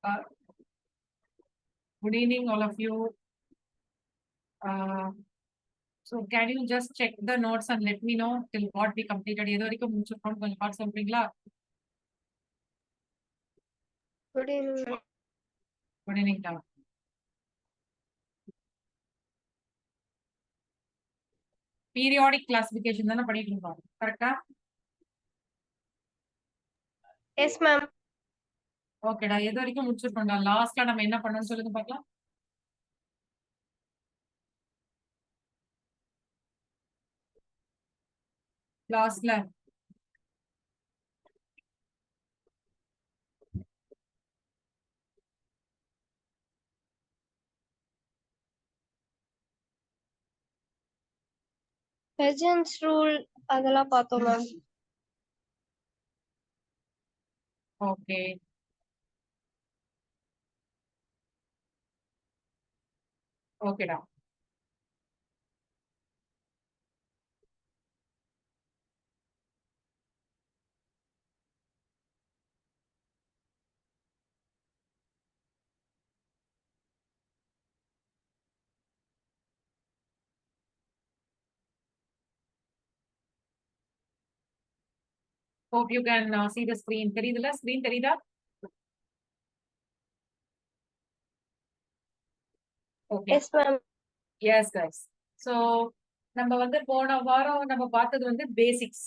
Uh, Good evening, all of you. Uh, so can you just check the notes and let me know till what we completed? எது வரைக்கும் முடிச்சிருக்கோம் கொஞ்சம் பார்த்து சொல்றீங்களா? Good evening. Good evening, ma'am. Periodic classification தானே பண்ணிட்டு இருக்கோம் கரெக்டா? Yes, ma'am. ஓகேடா எது வரைக்கும் முடிச்சிருக்கோம்டா? லாஸ்ட்ல நம்ம என்ன பண்ணோம்னு சொல்லுங்க பார்க்கலாம். லாஸ்ட்ல Legends rule அதெல்லாம் பார்த்தோம் மேம். ஓகே. ஓகேடா. Hope you can see the screen. தெரியுதுல? ஸ்கிரீன் தெரியுதா? Okay. Yes, ma'am. S guys. So நம்ம வந்து போன வாரம் நம்ம பார்த்தது வந்து பேசிக்ஸ்.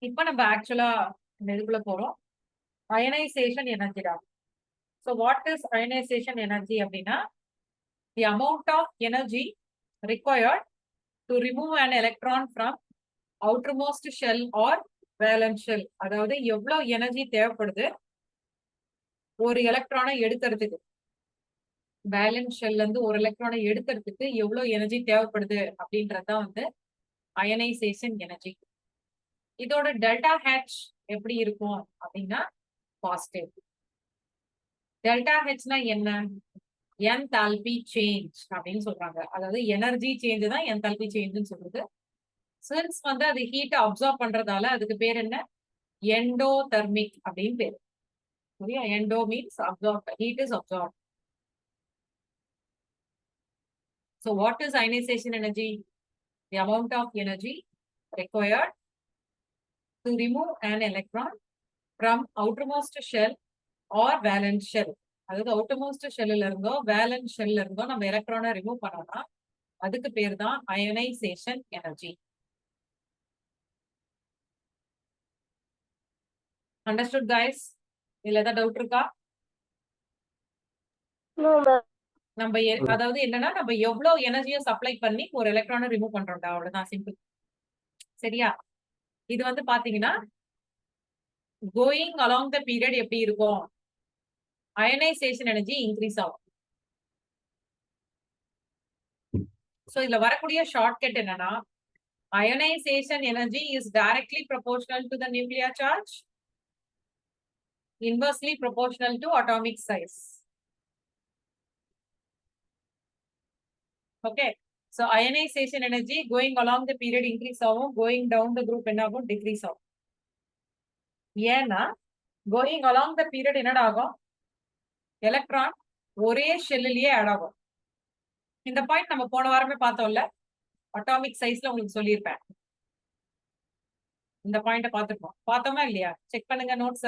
இப்போ நம்ம ஆக்சுவலா இந்த இதுக்குள்ள போறோம். அயனைசேஷன் எனர்ஜிடா. So what is ionisation energy அப்படின்னா the amount of energy required to remove an electron from outermost shell or valence shell. அதாவது எவ்வளவு எனர்ஜி தேவைப்படுது ஒரு எலக்ட்ரானை எடுக்கிறதுக்கு, பேலன்ஸ் ஷெல்ல இருந்து ஒரு எலக்ட்ரானை எடுக்கிறதுக்கு எவ்வளவு எனர்ஜி தேவைப்படுது அப்படின்றதுதான் வந்து அயனைசேஷன் எனர்ஜி. இதோட டெல்டா ஹெச் எப்படி இருக்கும் அப்படின்னா பாசிட்டிவ். டெல்டா ஹெச்னா என்ன? என்தால்பி சேஞ்ச் அப்படின்னு சொல்றாங்க. அதாவது எனர்ஜி சேஞ்ச் தான் என்தால்பி சேஞ்ச்னு சொல்றது. சின்ஸ் வந்து அது ஹீட்டை அப்சார்ப் பண்றதால அதுக்கு பேர் என்ன? எண்டோதெர்மிக் அப்படின்னு பேர். சரியா? Endo means absorb, heat is absorb. So what is ionization energy? The amount of energy required to remove an electron from outermost shell or valence shell. அதாவது அவுட்டர்மோஸ்ட் ஷெல்ல இருந்தோ வேலன்ஸ் ஷெல்ல இருந்தோ நம்ம எலக்ட்ரானை ரிமூவ் பண்ணோம்னா அதுக்கு பேர் தான் அயனைசேஷன் எனர்ஜி. Understood guys? இல்ல ஏதாவது டவுட் இருக்கா? No, ma'am. நம்ம அதாவது என்னன்னா நம்ம எவ்வளவு எனர்ஜியை சப்ளை பண்ணி ஒரு எலக்ட்ரானை ரிமூவ் பண்றோம்டா, அவ்வளவுதான் சிம்பிள். சரியா? இது வந்து பாத்தீங்கன்னா கோயிங் அலாங் த பீரியட் எப்படி இருக்கும்? அயனைசேஷன் எனர்ஜி இன்க்ரீஸ் ஆகும். சோ இதுல வரக்கூடிய ஷார்ட்கட் என்னன்னா ionisation energy is directly proportional to the nuclear charge, inversely proportional to atomic size. Okay, so ionization energy going along the period increase ஆகும், going down the group என்ன ஆகும்? decrease ஆகும். ஏன்னா going along the period என்னடா ஆகும்? Electron ஒரே ஷெல்லிலேயே add ஆகும். இந்த பாயிண்ட் நம்ம போன வாரமே பார்த்தோம்ல, அட்டாமிக் சைஸ்ல உங்களுக்கு சொல்லியிருப்பேன். இந்த பாயிண்ட பார்த்துப்போம். பார்த்தோமா இல்லையா? செக் பண்ணுங்க நோட்ஸ.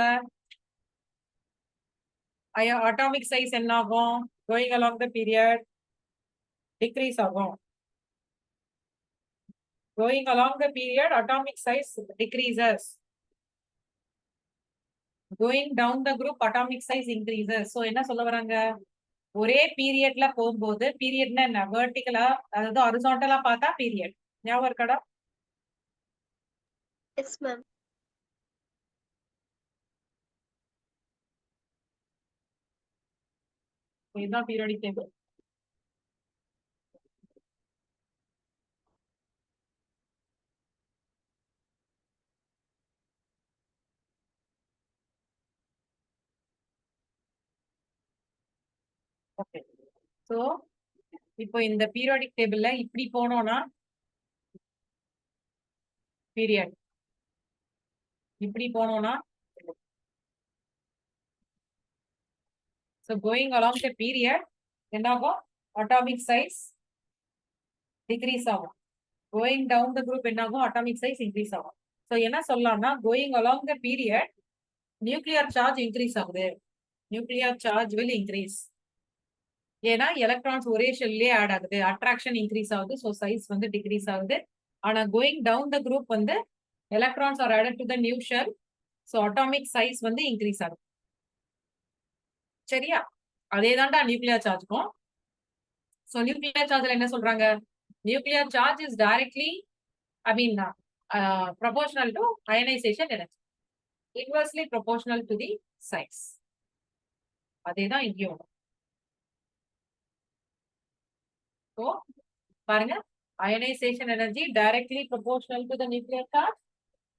அட்டாமிக் சைஸ் என்ன ஆகும்? going along the period decrease ஆகும். Going along the period atomic size decreases. Going down the group atomic size increases. So என்ன சொல்ல வராங்க? ஒரே பீரியட்ல போகும்போது, பீரியட்னா என்ன? வெர்டிகலா அதாவது ஹாரிசான்டலா பார்த்தா பீரியட். ஞாபகம் இருக்கடா? Yes, ma'am. இதுதான் பீரியாடிக் டேபிள். ஓகே. சோ இப்போ இந்த பீரியாடிக் டேபிள்ல இப்படி போனோம்னா பீரியட், இப்படி போனோம்னா so going along the period என்ன ஆகும்? அட்டாமிக் சைஸ் டிக்ரீஸ் ஆகும். கோயிங் டவுன் த குரூப் என்ன ஆகும்? அட்டாமிக் சைஸ் இன்க்ரீஸ் ஆகும். ஸோ என்ன சொல்லலாம்னா going along the period nuclear charge increase ஆகுது. Nuclear charge will increase. ஏன்னா எலக்ட்ரான்ஸ் ஒரே ஷெல்லே ஆட் ஆகுது. அட்ராக்ஷன் இன்க்ரீஸ் ஆகுது. ஸோ சைஸ் வந்து டிக்ரீஸ் ஆகுது. ஆனா கோயிங் டவுன் த குரூப் வந்து electrons are added to the new shell. So atomic size வந்து இன்க்ரீஸ் ஆகுது. சரியா? அதே தான்டா நியூக்ளியர் சார்ஜ்க்கும். ஸோ நியூக்ளியர் சார்ஜ்ல என்ன சொல்றாங்க? Nuclear charge is directly I mean proportional to ionization energy, inversely proportional to the size. அதேதான் இங்கேயும். ஸோ பாருங்க, ionization energy directly proportional to the nuclear charge,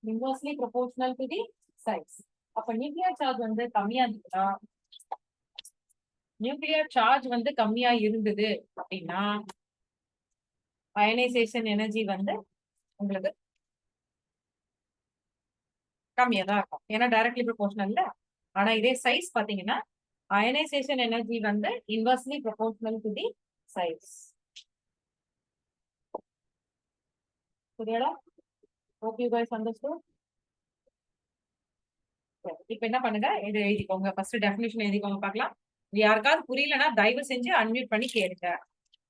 inversely proportional to the size. அப்ப nuclear charge வந்து கம்மியா இருந்ததுன்னா, nuclear charge வந்து கம்மியா இருந்தது அப்படின்னா அயனைசேஷன் எனர்ஜி வந்து உங்களுக்கு கம்மியா தான் இருக்கும். ஏன்னா டைரக்ட்லி ப்ரொபோர்ஷனல் இல்ல. ஆனா இதே சைஸ் பாத்தீங்கன்னா அயனைசேஷன் எனர்ஜி வந்து inversely proportional to the size. புரியுதா? hope you guys understood. இப்ப என்ன பண்ணுங்க, இது எழுதிக்கோங்க. ஃபர்ஸ்ட் டெஃபினிஷன் எழுதிக்கோங்க பார்க்கலாம். இது யாருக்காவது புரியலன்னா தயவு செஞ்சு அன்மியூட் பண்ணி கேளுங்க.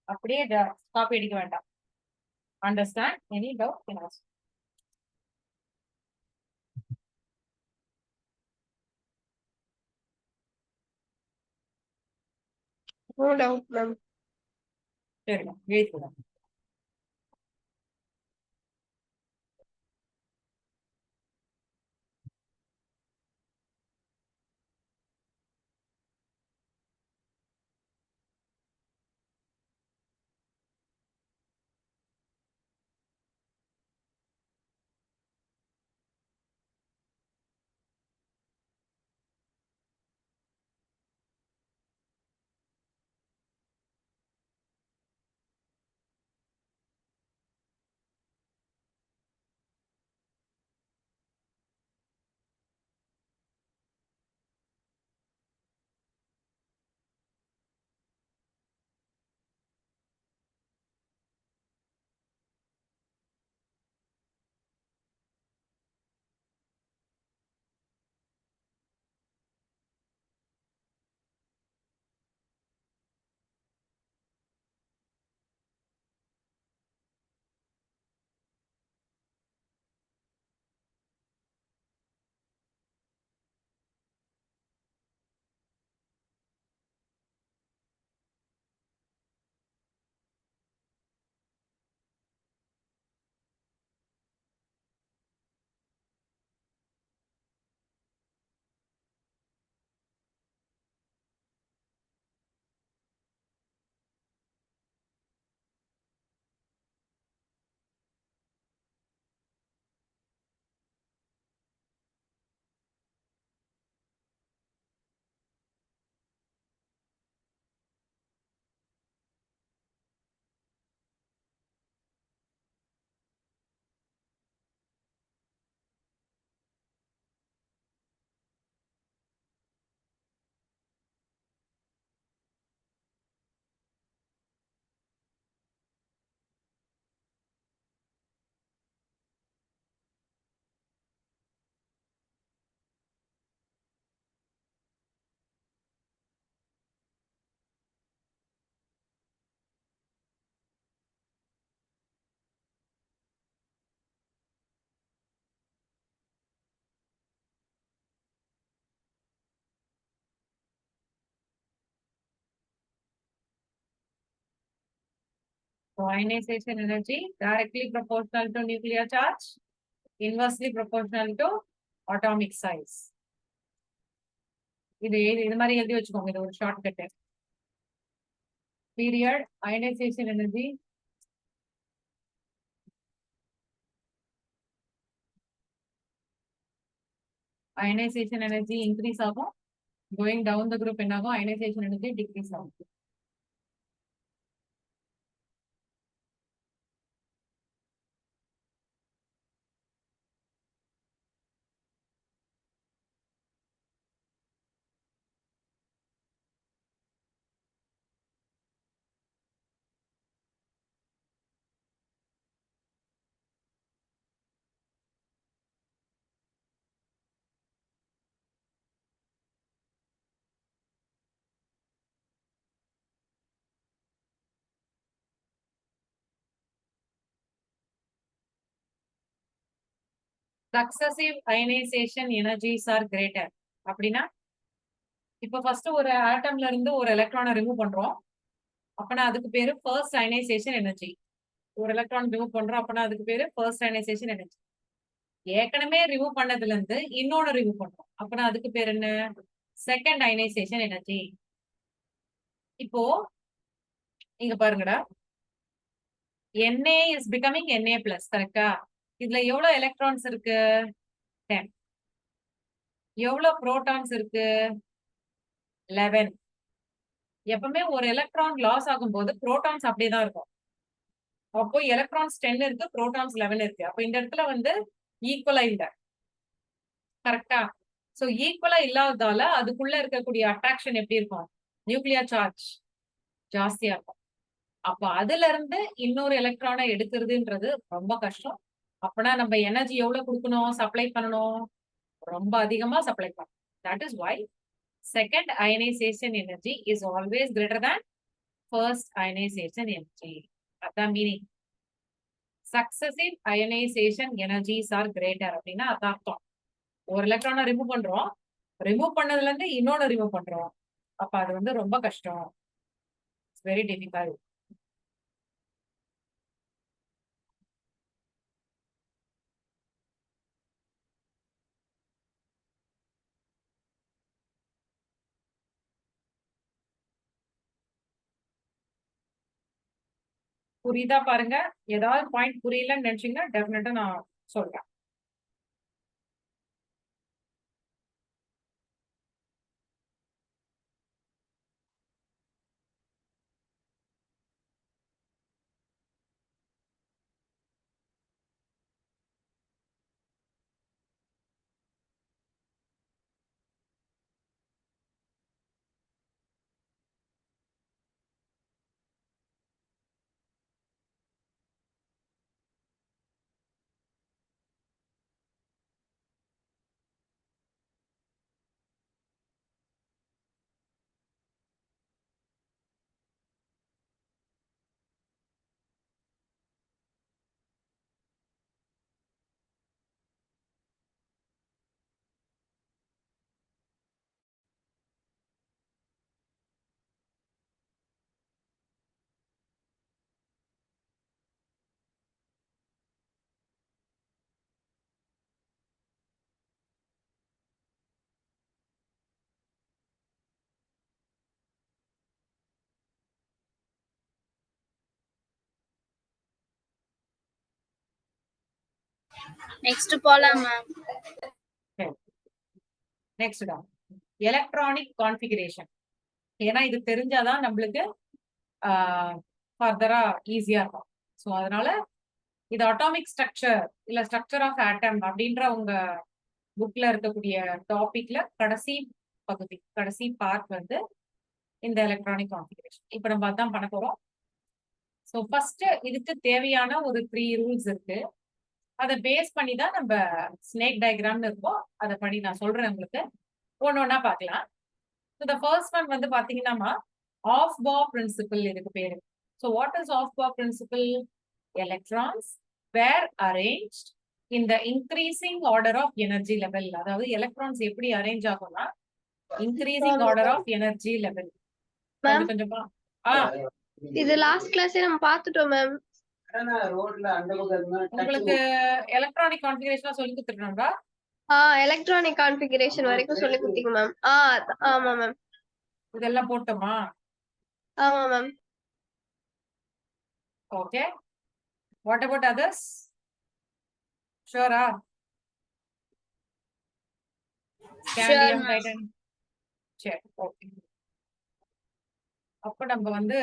அப்படியே காப்பி அடிக்க வேண்டாம். Understand? Any doubt can ask. No doubt, ma'am. சரிங்க, எழுதிக்கோங்க. So ionization energy directly proportional to nuclear charge, inversely proportional to atomic size. இது மாதிரி எழுதி வச்சுக்கோங்க. இது ஒரு short cut. Period ionisation energy increase ஆகும். கோயிங் டவுன் த குரூப் என்ன ஆகும்? அயனைசேஷன் எனர்ஜி டிக்ரீஸ் ஆகும். Successive ionisation energies are greater அப்படின்னா இப்ப ஃபர்ஸ்ட் ஒரு ஆட்டம்ல இருந்து ஒரு எலக்ட்ரானை ரிமூவ் பண்றோம். அப்பனா அதுக்கு பேரு ஃபர்ஸ்ட் அயனைசேஷன் எனர்ஜி. ஒரு எலக்ட்ரான் ரிமூவ் பண்றோம் அப்பனா அதுக்கு பேரு ஃபர்ஸ்ட் அயனைசேஷன் எனர்ஜி. ஏற்கனவே ரிமூவ் பண்ணதுல இருந்து இன்னொன்னு ரிமூவ் பண்றோம் அப்பனா அதுக்கு பேர் என்ன? Second ionisation energy. இப்போ இங்க பாருங்கடா, Na is becoming Na plus, கரெக்டா? இதுல எவ்வளவு எலக்ட்ரான்ஸ் இருக்கு? 10. எவ்வளவு புரோட்டான்ஸ் இருக்கு? 11. எப்பவுமே ஒரு எலக்ட்ரான் லாஸ் ஆகும்போது புரோட்டான்ஸ் அப்படியே தான் இருக்கும். அப்போ எலக்ட்ரான்ஸ் 10 இருக்கு, புரோட்டான்ஸ் 11 இருக்கு. அப்போ இந்த இடத்துல வந்து ஈக்குவலா இல்ல, கரெக்டா? சோ ஈக்குவலா இல்லாததால அதுக்குள்ள இருக்கக்கூடிய அட்ராக்ஷன் எப்படி இருக்கும்? நியூக்ளியர் சார்ஜ் ஜாஸ்தியா இருக்கும். அப்ப அதுல இருந்து இன்னொரு எலக்ட்ரானை எடுக்கிறதுன்றது ரொம்ப கஷ்டம். அப்பனா நம்ம எனர்ஜி எவ்வளவு கொடுக்கணும், சப்ளை பண்ணணும்? ரொம்ப அதிகமா சப்ளை பண்ணணும். That is why second ionisation energy is always greater than first ionisation energy. அதான் meaning. Successive ionisation energies are greater அப்படின்னா அதான் அர்த்தம். ஒரு எலக்ட்ரானை ரிமூவ் பண்றோம், ரிமூவ் பண்ணதுல இருந்து இன்னொன்னு ரிமூவ் பண்றோம். அப்ப அது வந்து ரொம்ப கஷ்டம். It's very difficult. புரியுதா பாருங்க. ஏதாவது பாயிண்ட் புரியலன்னு நினைச்சீங்கன்னா டெஃபினட்டா நான் சொல்றேன். நெக்ஸ்ட் போலாம் மேம். நெக்ஸ்ட் தான் எலக்ட்ரானிக் கான்ஃபிகரேஷன். ஏன்னா இது தெரிஞ்சாதான் நம்மளுக்கு ஃபர்தரா ஈஸியா இருக்கும். ஸோ அதனால இது அட்டாமிக் ஸ்ட்ரக்சர் இல்ல ஸ்ட்ரக்சர் ஆஃப் ஆட்டம் அப்படின்ற உங்க புக்ல இருக்கக்கூடிய டாபிக்ல கடைசி பகுதி, கடைசி பார்ட் வந்து இந்த எலக்ட்ரானிக் கான்ஃபிகரேஷன். இப்போ நம்ம அதான் பண்ண போறோம். ஸோ ஃபர்ஸ்ட் இதுக்கு தேவையான ஒரு 3 ரூல்ஸ் இருக்கு. அதை பேஸ் பண்ணி தான் நம்ம ஸ்னேக் டயக்ராம்னு இருக்கோம். அதை பண்ணி நான் சொல்றேன் உங்களுக்கு. ஒன்னு ஒன்னா பார்க்கலாம். ஸோ த ஃபர்ஸ்ட் ஒன் வந்து பாத்தீங்கன்னா ஆஃப் பா பிரின்சிபிள், இதுக்கு பேரு. So what is Aufbau principle? Electrons were arranged in the increasing order of energy level. அதாவது எலக்ட்ரான்ஸ் எப்படி அரேஞ்ச் ஆகும்னா increasing order of energy level. கொஞ்சம் கொஞ்சமா இது லாஸ்ட் கிளாஸே நம்ம பார்த்துட்டோம் மேம். உங்களுக்கு எலக்ட்ரானிக் கான்ஃபிகரேஷன் சொல்லி கொடுத்துட்டோம்டா. எலக்ட்ரானிக் கான்ஃபிகரேஷன் வரைக்கும் சொல்லி கொடுத்தீங்க மேம். ஆமா மேம். இதெல்லாம் போட்டோமா? ஆமா ma'am. Okay. What about others? ஷூரா? கேண்டியம், டைட்டன். சரி, ஓகே. அப்ப நம்ம வந்து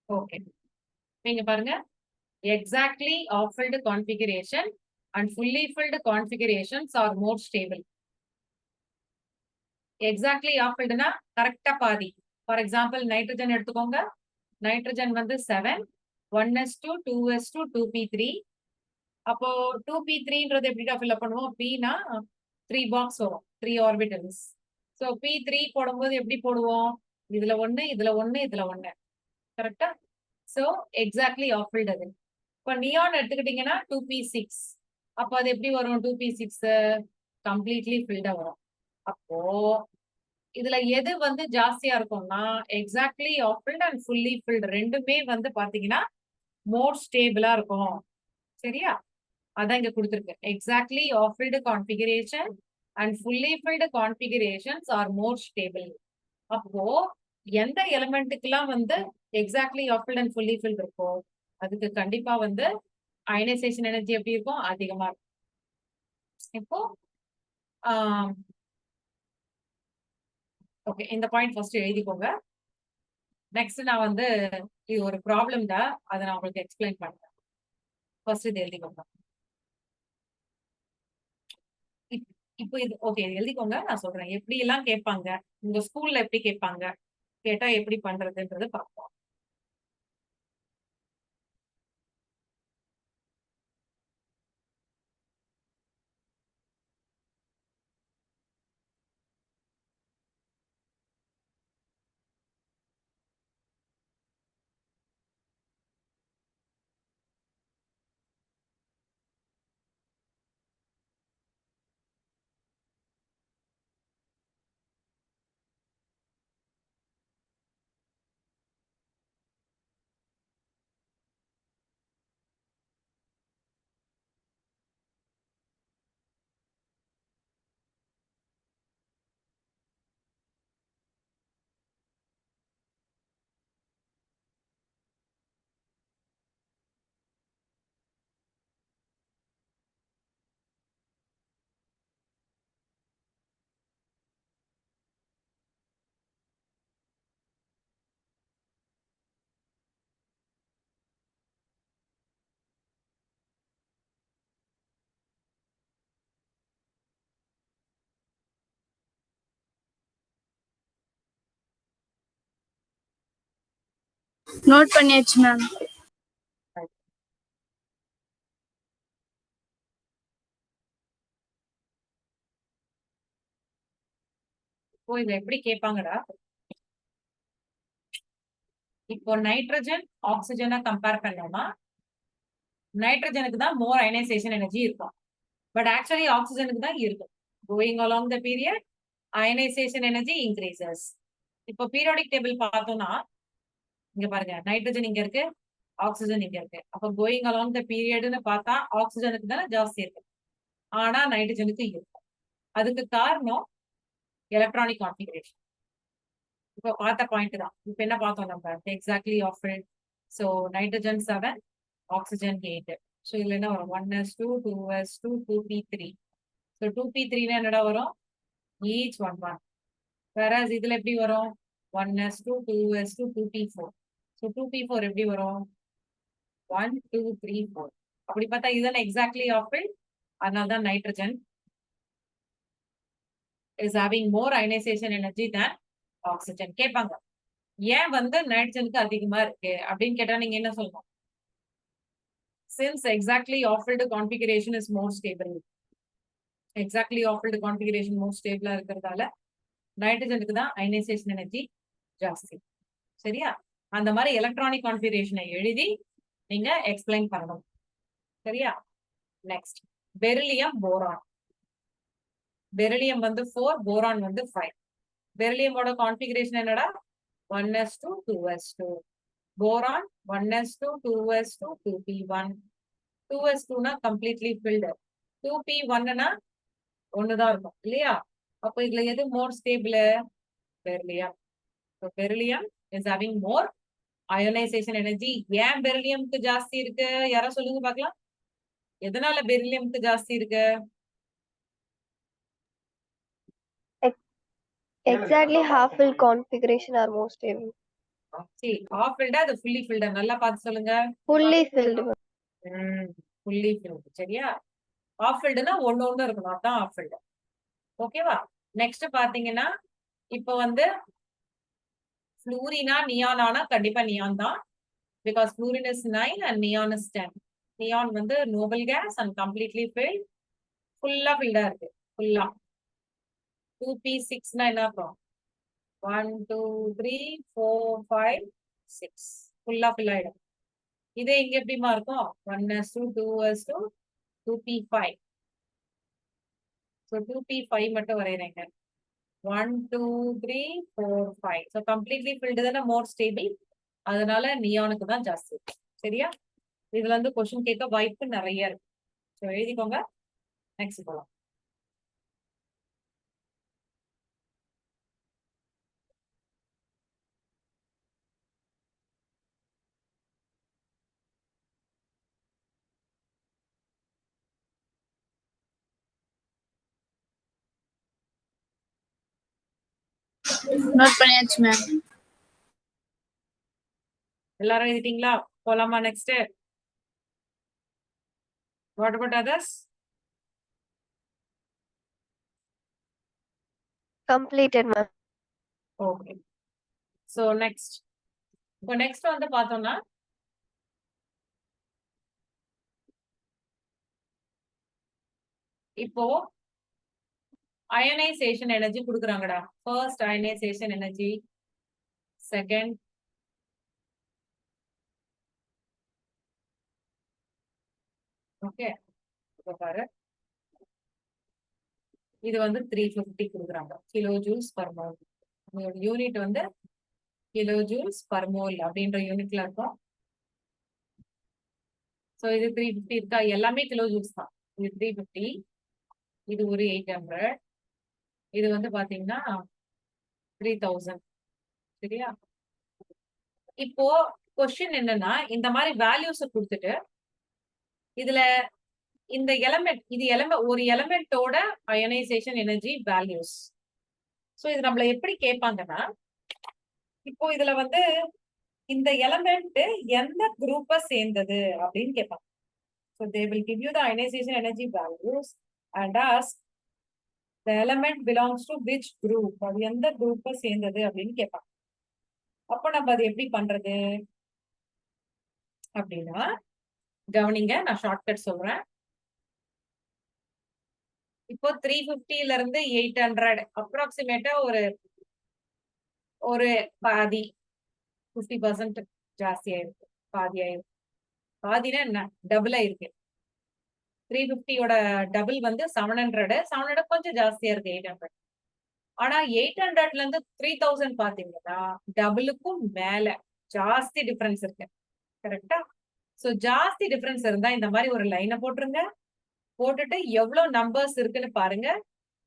ஓகே. நீங்க பாருங்க, exactly half filled configuration and fully filled configurations are more stable. Exactly off-filled னா கரெக்டா பாதி. ஃபார் எக்ஸாம்பிள் நைட்ரஜன் எடுத்துக்கோங்க. நைட்ரஜன் வந்து 7, 1s2, 2s2, 2p3. அப்போ 2p3ன்றது எப்படிடா ஃபில் பண்ணுவோம்? Pனா 3 பாக்ஸ் வரும், 3 ஆர்பிட்டல்ஸ். ஸோ p3 போடும்போது எப்படி போடுவோம்? இதுல 1, இதுல 1, இதுல 1. கரெக்டா? ஸோ எக்ஸாக்ட்லி ஆஃப்-ஃபில்ட் அது. இப்போ நியான் எடுத்துக்கிட்டீங்கன்னா 2p6. அப்போ அது எப்படி வரும்? 2p6 கம்ப்ளீட்லி ஃபில்டா வரும். அப்போ இதுல எது வந்து ஜாஸ்தியா இருக்கும்னா exactly half filled and fully filled ரெண்டுமே வந்து பாத்தீங்கன்னா மோர் ஸ்டேபிளா இருக்கும். சரியா? அதான் இங்க கொடுத்துருக்கு. Exactly half filled configuration and fully filled configurations are more stable. அப்போ எந்த எலிமெண்ட்டுக்கெல்லாம் வந்து exactly half filled and fully filled இருக்கோ அதுக்கு கண்டிப்பா வந்து அயனைசேஷன் எனர்ஜி எப்படி இருக்கும்? அதிகமா இருக்கும். இப்போ ஓகே, இந்த பாயிண்ட் ஃபர்ஸ்ட் எழுதிக்கோங்க. நெக்ஸ்ட் நான் வந்து இது ஒரு ப்ராப்ளம் தான், அதை நான் உங்களுக்கு எக்ஸ்பிளைன் பண்றேன். ஃபர்ஸ்ட் இது எழுதிக்கோங்க. இப்போ இது ஓகே, இது எழுதிக்கோங்க. நான் சொல்றேன் எப்படி எல்லாம் கேட்பாங்க, உங்க ஸ்கூல்ல எப்படி கேட்பாங்க, கேட்டா எப்படி பண்றதுன்றது பார்ப்போம். நோட் பண்ணியாச்சு மேம். இப்போ இதை எப்படி கேட்பாங்கடா? இப்போ நைட்ரஜன் ஆக்சிஜனை கம்பேர் பண்ணோமா, நைட்ரஜனுக்கு தான் மோர் அயனைசேஷன் எனர்ஜி இருக்கும். பட் ஆக்சுவலி ஆக்சிஜனுக்கு தான் இருக்கும். Going along the period ionisation energy increases. இப்போ பீரியாடிக் டேபிள் பார்த்தோம்னா இங்க பாருங்க, நைட்ரஜன் இங்க இருக்கு, ஆக்சிஜன் இங்க இருக்கு. அப்போ கோயிங் அலாங் த பீரியட்னு பார்த்தா ஆக்சிஜனுக்கு தானே ஜாஸ்தி இருக்கு, ஆனா நைட்ரஜனுக்கு இருக்கும். அதுக்கு காரணம் எலக்ட்ரானிக் கான்ஃபிகரேஷன். இப்போ பார்த்த பாயிண்ட் தான். இப்போ என்ன பார்த்தோம் நம்ம? Exactly of-field. So nitrogen 7, oxygen 8. So இதுல என்ன வரும்? 1s2, 2s2, 2p3. ஸோ 2p3னா என்னடா வரும்? ஈச் 1 1. வேற இதுல எப்படி வரும்? 1s2, 2s2, 2p4. So 2p4 எப்படி வரும்? 1 2 3 4. அப்படி பார்த்தா இதுதானே எக்ஸாக்ட்லி ஆஃப்-ஃபில்ட். அதனால தான் nitrogen is having more ionisation energy than oxygen. கேட்பாங்க ஏன் வந்து நைட்ரஜனுக்கு அதிகமா இருக்கு அப்படின்னு கேட்டா நீங்க என்ன சொல்லணும்? Since exactly off-filled configuration is more stable. Exactly off-filled configuration more stable இருக்கிறதால நைட்ரஜனுக்கு தான் அயனைசேஷன் எனர்ஜி ஜாஸ்தி. சரியா? அந்த மாதிரி எலக்ட்ரானிக் கான்ஃபிகரேஷனை எழுதி நீங்க எக்ஸ்பிளைன் பண்ணணும். சரியா? Next beryllium boron. பெரிலியம் வந்து 4, போரான் வந்து 5. பெரிலியமோட கான்ஃபிகரேஷன் என்னடா? 1s2, 2s2. Boron 1s2, 2s2, 2p1. 2s2னா கம்ப்ளீட்லி ஃபில்டு. 2p1னா ஒண்ணுதான் இருக்கும் இல்லையா? அப்போ இதுல எது more stable? Beryllium. So beryllium is having more ionization energy. ஏன் பெரிலியம்க்கு ஜாஸ்தி இருக்கு? யாரா சொல்லுங்க பார்க்கலாம். எதனால பெரிலியம்க்கு ஜாஸ்தி இருக்கு? Exactly half-filled configuration are more stable. See, half-filled அது fully filled? நல்லா பார்த்து சொல்லுங்க. Fully filled. fully filled. சரியா? ஆஃப் ஃபில்டுனா ஒண்ணு இருக்கணும், அதான் ஆஃப் ஃபில்டு. ஓகேவா? நெக்ஸ்ட் பாத்தீங்கன்னா இப்போ வந்து ஃப்ளூரினா நியானானா கண்டிப்பா நியான் தான். Because fluorine is 9 and neon is 10. Neon வந்து noble gas and completely filled. ஃபுல்லா ஃபில்டா இருக்கு. ஃபுல்லா 2p6 னா என்ன அர்த்தம்? 1 2 3 4 5 6 ஃபுல்லா ஃபில் ஆயிடும். இதே இங்க எப்படிமா இருக்கும்? 1s2 2s2 2p5. So 2p5 மட்டும் வரையறேங்க. 1 2 3 4 5. So completely filled தான மோர் ஸ்டேபிள். அதனால நியானுக்கு தான் ஜாஸ்தி. சரியா? இதுல இருந்து क्वेश्चन கேட்க வாய்ப்பு நிறைய இருக்கு. சோ எழுதிக்கோங்க. நெக்ஸ்ட் போலாம். நோட் பண்ணியாச்சு மேம். எல்லாரும் எழுதிட்டீங்களா? போலாமா next? What about others? completed ma'am. Okay. So next. இப்போ நெக்ஸ்ட் வந்து பார்த்தோம்னா இப்போ அயனைசேஷன் எனர்ஜி கொடுக்குறாங்கடா. First ionisation energy, second okay இப்போ பாரு, இது வந்து 350 கொடுக்குறாங்க kilo joules per mole. Unit வந்து கிலோ ஜூல்ஸ் பர் மோல் அப்படின்ற யூனிட்ல இருக்கும். சோ இது 350 இருக்கா? எல்லாமே கிலோ ஜூல்ஸ் தான். இது 350, இது ஒரு 800, இது வந்து பாத்தீங்கன்னா 3000. சரியா? இப்போ கொஸ்டின் என்னன்னா, இந்த மாதிரி வேல்யூஸ் கொடுத்துட்டு இதுல இந்த எலமெண்ட், இது ஒரு எலமெண்டோட அயனைசேஷன் எனர்ஜி வேல்யூஸ். சோ இது நம்மள எப்படி கேட்பாங்கன்னா, இப்போ இதுல வந்து இந்த எலமெண்ட் எந்த குரூப்பை சேர்ந்தது அப்படின்னு கேட்பாங்க. So they will give you the ionization energy values and ask the element belongs to which group. அது எந்த குரூப்பை சேர்ந்தது அப்படின்னு கேட்பாங்க. அப்ப நம்ம அது எப்படி பண்றது அப்படின்னா, கவனிங்க, நான் ஷார்ட்கட் சொல்றேன். இப்போ 350ல இருந்து 800 அப்ராக்சிமேட்டா ஒரு பாதி 50% ஜாஸ்தி ஆயிருக்கு. பாதி ஆயிருக்கு. பாதினா என்ன? டபுள் ஆயிருக்கு. 350யோட டபுள் வந்து 700 கொஞ்சம் ஜாஸ்தியா இருக்கு 800. ஆனா 800ல இருந்து 3000 பாத்தீங்கன்னா டபுளுக்கும் மேல ஜாஸ்தி டிஃபரன்ஸ் இருக்கு. கரெக்டா? சோ ஜாஸ்தி டிஃபரன்ஸ் இருந்தா இந்த மாதிரி ஒரு லைனை போட்டுருங்க. போட்டுட்டு எவ்வளவு நம்பர்ஸ் இருக்குன்னு பாருங்க.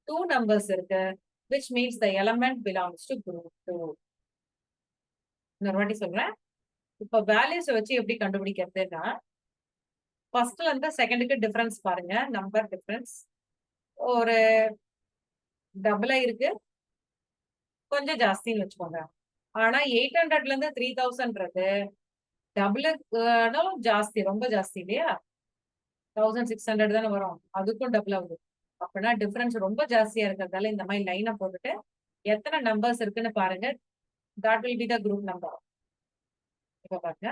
2 நம்பர்ஸ் இருக்கு, which means the element belongs to group 2. இன்னொரு வாட்டி சொல்றேன். இப்போ வேல்யூஸ் வச்சு எப்படி கண்டுபிடிக்கிறதுன்னா, ஃபர்ஸ்ட்ல இருந்து செகண்டுக்கு டிஃபரன்ஸ் பாருங்க. நம்பர் டிஃபரன்ஸ் ஒரு டபுளா இருக்கு, கொஞ்சம் ஜாஸ்தின்னு வச்சுக்கோங்க. ஆனா 800ல இருந்து 3000ன்றது டபுளும் ஜாஸ்தி, ரொம்ப ஜாஸ்தி இல்லையா? 1600 தானே வரும், அதுக்கும் டபுள் ஆகுது. அப்படின்னா டிஃபரன்ஸ் ரொம்ப ஜாஸ்தியா இருக்கிறதால இந்த மாதிரி லைனை போட்டுட்டு எத்தனை நம்பர்ஸ் இருக்குன்னு பாருங்க. that will be the group number. இப்ப பாருங்க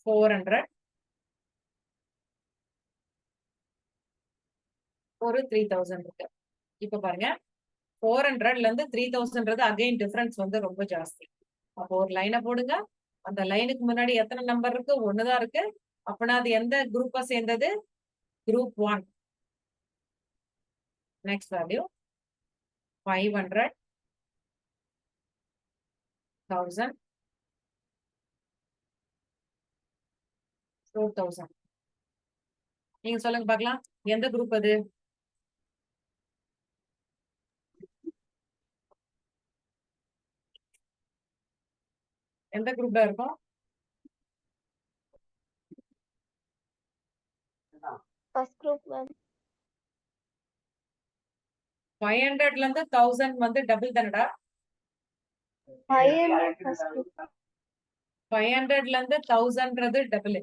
400, ஒரு 3000 இருக்கு. இப்ப பாருங்க 400ல இருந்து 3000ன்றது அகைன் டிஃபரன்ஸ் வந்து ரொம்ப ஜாஸ்தி. அப்போ ஒரு லைனை போடுங்க. அந்த லைனுக்கு முன்னாடி எத்தனை நம்பர் இருக்கு? ஒண்ணுதான் இருக்கு. அப்படின்னா அது எந்த குரூப்பை சேர்ந்தது? குரூப் 1. Next value 500, 1000, 4000. நீங்க சொல்லுங்க பார்க்கலாம், எந்த குரூப் அது? எந்த குரூப்ல இருக்கும்? First group ma'am. 500ல இருந்து 1000 வந்து டபுள் தானடா. 500 first group. 500ல இருந்து 1000ன்றது டபுள்.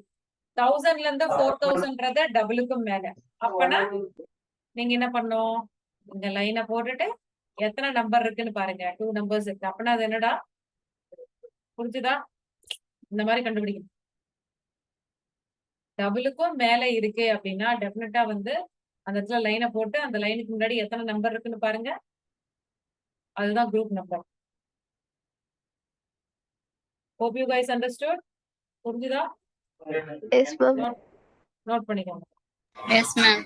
1000ல இருந்து 4000ன்றத டபுளுக்கும் மேல. அப்பனா நீங்க என்ன பண்ணணும்? இந்த லைன போட்டுட்டு எத்தனை நம்பர் இருக்குன்னு பாருங்க. 2 நம்பர்ஸ் இருக்கு. அப்பனா அது என்னடா? புரிஞ்சுதா? இந்த மாதிரி கண்டுபிடிக்கணும். டபுளுக்கும் மேல இருக்கு அப்படின்னா டெஃபினட்டா வந்து அந்த இடத்துல லைனை போட்டு அந்த லைனுக்கு முன்னாடி எத்தனை நம்பர் இருக்குன்னு பாருங்க. அதுதான் group number. Hope you guys understood. புரிஞ்சுதா? Yes ma'am. நோட் பண்ணிக்கோங்க. Yes, ma'am.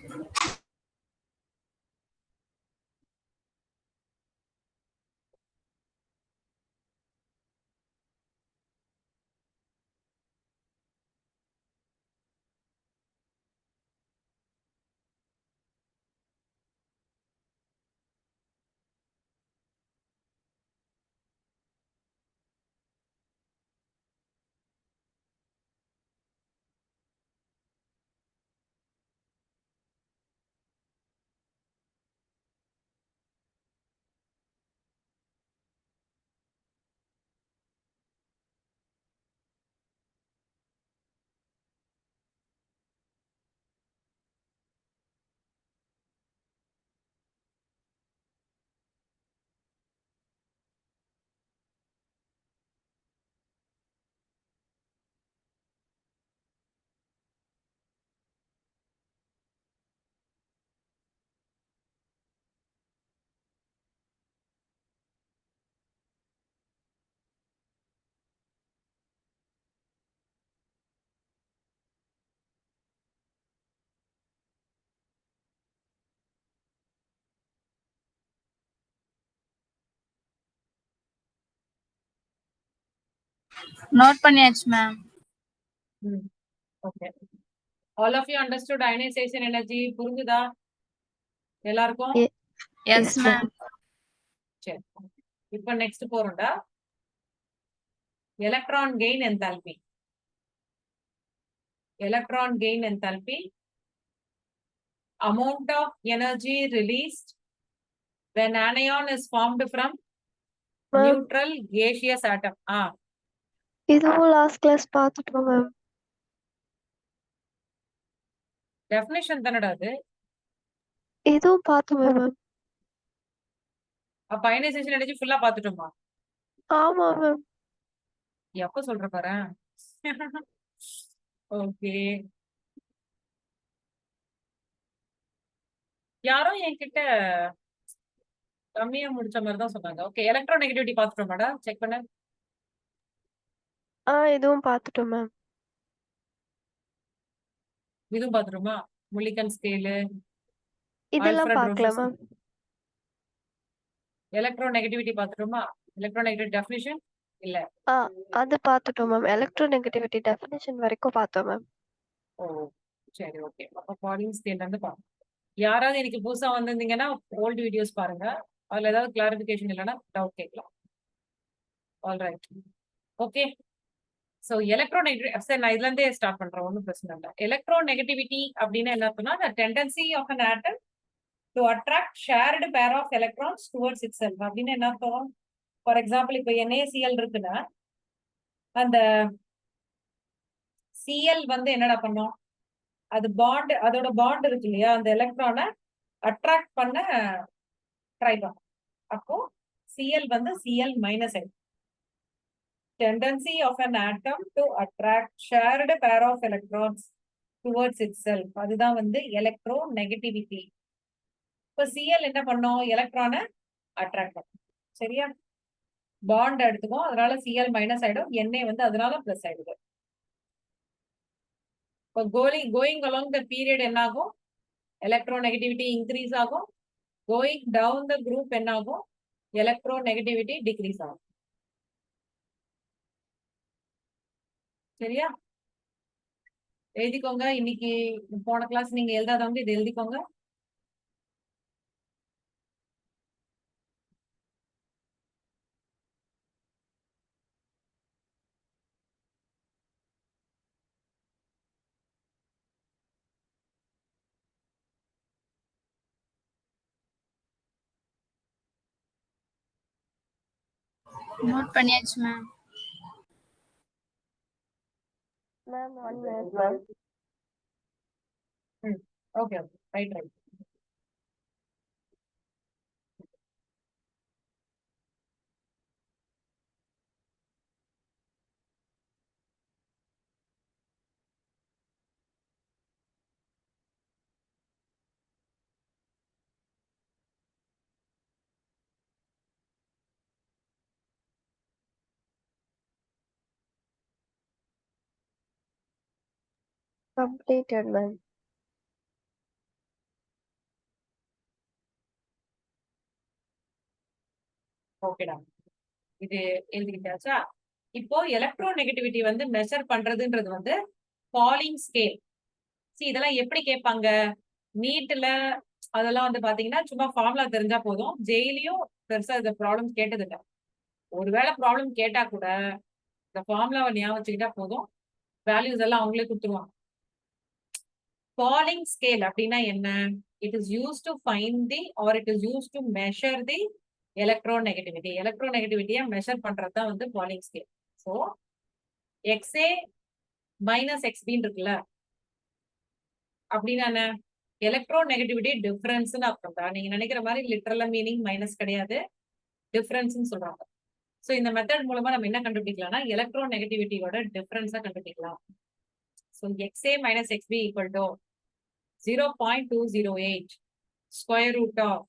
Note பண்ணியாச்சு ma'am. Okay. All of you understood ionisation energy. புரிஞ்சுதா எல்லாருக்கும்? Yes, Yes, ma'am. சரி. இப்ப நெக்ஸ்ட் போறோம்டா. Electron gain enthalpy. Electron gain enthalpy, amount of energy released when anion is formed from Ma'am. neutral gaseous atom. இதுவும் last class பார்த்துட்டோம் ma'am. Definition தானடா அது. இதுவும் பார்த்தோமே மேம். அப்ப அயனைசேஷன் எனர்ஜி ஃபுல்லா பாத்துட்டோமா? ஆமா மேம். எப்ப சொல்ற பாரு. ஓகே. யாரோ என்கிட்ட கம்மியா முடிச்ச மாதிரி தான் சொன்னாங்க. Okay, electronegativity பாத்துட்டோமாடா? செக் பண்ணு. இதுவும் பார்த்துட்டோம் மேம். இதுவும் பாத்துட்டோமா? முல்லிகன் ஸ்கேலு, இதெல்லாம் பார்க்கல மேம். எலக்ட்ரோநெகட்டிவிட்டி பாத்துட்டோமா? எலக்ட்ரோநெகட்டிவிட்டி டெஃபினிஷன் இல்ல. அது பார்த்துட்டோம் மேம். எலக்ட்ரோநெகட்டிவிட்டி டெஃபினிஷன் வரைக்கும் பார்த்தோம் மேம். ஓ சரி, ஓகே. அப்ப பாலிங் ஸ்கேல்ல இருந்து பாருங்க. யாராவது எனக்கு புதுசா வந்திருந்தீங்கன்னா ஓல்டு வீடியோஸ் பாருங்க. அதுல ஏதாவது கிளாரிபிகேஷன் இல்லைன்னா டவுட் கேட்கலாம். Alright, okay. ஸோ எலக்ட்ரோநெகட்டிவ் சரி, நான் இதுல இருந்தே ஸ்டார்ட் பண்றேன். ஒன்றும் பிரச்சனை இல்லை. எலக்ட்ரோநெகட்டிவிட்டி அப்படின்னு என்ன அர்த்தம்னா tendency of an atom to attract shared pair of electrons towards itself அப்படின்னு என்ன அர்த்தம்? ஃபார் எக்ஸாம்பிள் இப்போ NaCl இருக்குன்னா அந்த சிஎல் வந்து என்னடா பண்ணும்? அது பாண்ட், அதோட பாண்ட் இருக்கு இல்லையா, அந்த எலக்ட்ரானை அட்ராக்ட் பண்ண ட்ரை பண்ணும். அப்போ சிஎல் வந்து Cl மைனஸ் ஆயிடும். tendency of an atom to attract shared pair of electrons towards itself, அதுதான் வந்து எலக்ட்ரோநெகட்டிவிட்டி. இப்போ Cl என்ன பண்ணும்? எலக்ட்ரானை அட்ராக்ட் பண்ணும். சரியா? பாண்ட் எடுத்துக்கும், அதனால Cl மைனஸ் ஆயிடும், Na வந்து அதனால பிளஸ் ஆயிடுது. இப்போ கோயிங் அலாங் த பீரியட் என்ன ஆகும்? எலக்ட்ரோநெகட்டிவிட்டி இன்க்ரீஸ் ஆகும். கோயிங் டவுன் த குரூப் என்ன ஆகும்? எலக்ட்ரோநெகட்டிவிட்டி டிக்ரீஸ் ஆகும். சரியா? எழுதிக்கோங்க. இன்னைக்கு போன கிளாஸ் நீங்க எழுதாதவங்க இது எழுதிக்கோங்க. Note பண்ணியாச்சு ma'am. Ma'am, 1 minute, ma'am. Okay okay right right. Completed, ma'am. ஓகேடா, இது எழுதிக்கிட்டாச்சா? இப்போ எலக்ட்ரோ நெகட்டிவிட்டி வந்து மெஷர் பண்றதுன்றது வந்து ஃபாலிங் ஸ்கேல். இதெல்லாம் எப்படி கேட்பாங்க நீட்ல? அதெல்லாம் வந்து பாத்தீங்கன்னா சும்மா ஃபார்முலா தெரிஞ்சா போதும். ஜெயிலையும் பெருசா இந்த ப்ராப்ளம் கேட்டது இல்ல. ஒருவேளை ப்ராப்ளம் கேட்டா கூட இந்த ஃபார்முலாவை ஞாபகம் வச்சுக்கிட்டா போதும், வேல்யூஸ் எல்லாம் அவங்களே கொடுத்துருவாங்க. ஃபாலிங் ஸ்கேல் அப்படின்னா என்ன? It is use to find the or it is use to measure the electronegativity. எலக்ட்ரோ நெகட்டிவிட்டியை மெஷர் பண்றது தான் வந்து Pauling scale. So X A minus எக்ஸ்பின்னு இருக்குல்ல, அப்படின்னா என்ன? எலக்ட்ரோ நெகட்டிவிட்டி டிஃபரன்ஸ்னு அர்த்தம் தான். நீங்க நினைக்கிற மாதிரி லிட்டரலா மீனிங் மைனஸ் கிடையாது, டிஃபரன்ஸ்னு சொல்றாங்க. ஸோ இந்த மெத்தட் மூலமா நம்ம என்ன கண்டுபிடிக்கலாம்னா எலக்ட்ரோ நெகட்டிவிட்டியோட டிஃபரன்ஸா கண்டுபிடிக்கலாம். So X A minus X B equal to 0.208 square root of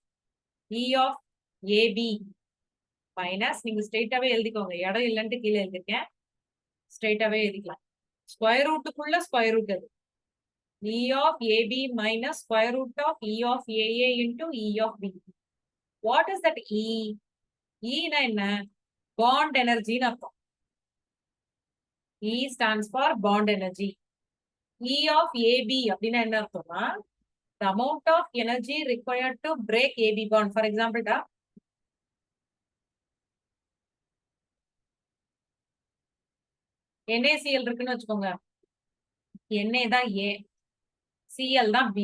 E of A B minus, நீங்க ஸ்ட்ரெயிட்டாவே எழுதிக்கோங்க, இடம் இல்லைன்ட்டு கீழே எழுதிருக்கேன், ஸ்ட்ரெயிட்டாவே எழுதிக்கலாம். ஸ்கொயர் ரூட்டுக்குள்ள ஸ்கொயர் ரூட் அது E of AB minus square root of E of AA into E of B. What is that E? E na enna? Bond energy na அர்த்தம். E stands for bond energy. E of AB அப்படின்னா என்ன அர்த்தம்னா the amount of energy required to break AB bond. For example, da NaCl இருக்குன்னு வச்சுக்கோங்க, Na தான் A, Cl தான் B.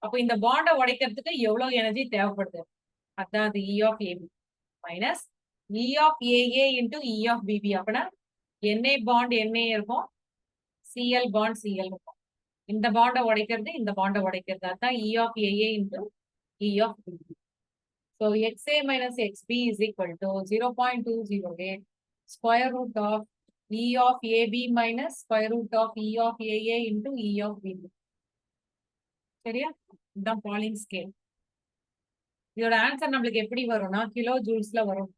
அப்போ இந்த பாண்டை உடைக்கிறதுக்கு எவ்வளவு எனர்ஜி தேவைப்படுது? அதான் அது E of AB minus E of AA into E of BB. அப்படின்னா Na பாண்ட் Na இருக்கும், Cl பாண்ட் Cl இருக்கும். இந்த பாண்டை உடைக்கிறது இந்த பாண்டை உடைக்கிறது, அதான் E of AA into E of BB. So XA minus XB is equal to 0.208 square root of E of AB minus square root of E of AA into E of BB. சரியா? இதுதான் பாலிங் scale. இதோட answer நம்மளுக்கு எப்படி வரும்னா kilo ஜூல்ஸ்ல வரும்.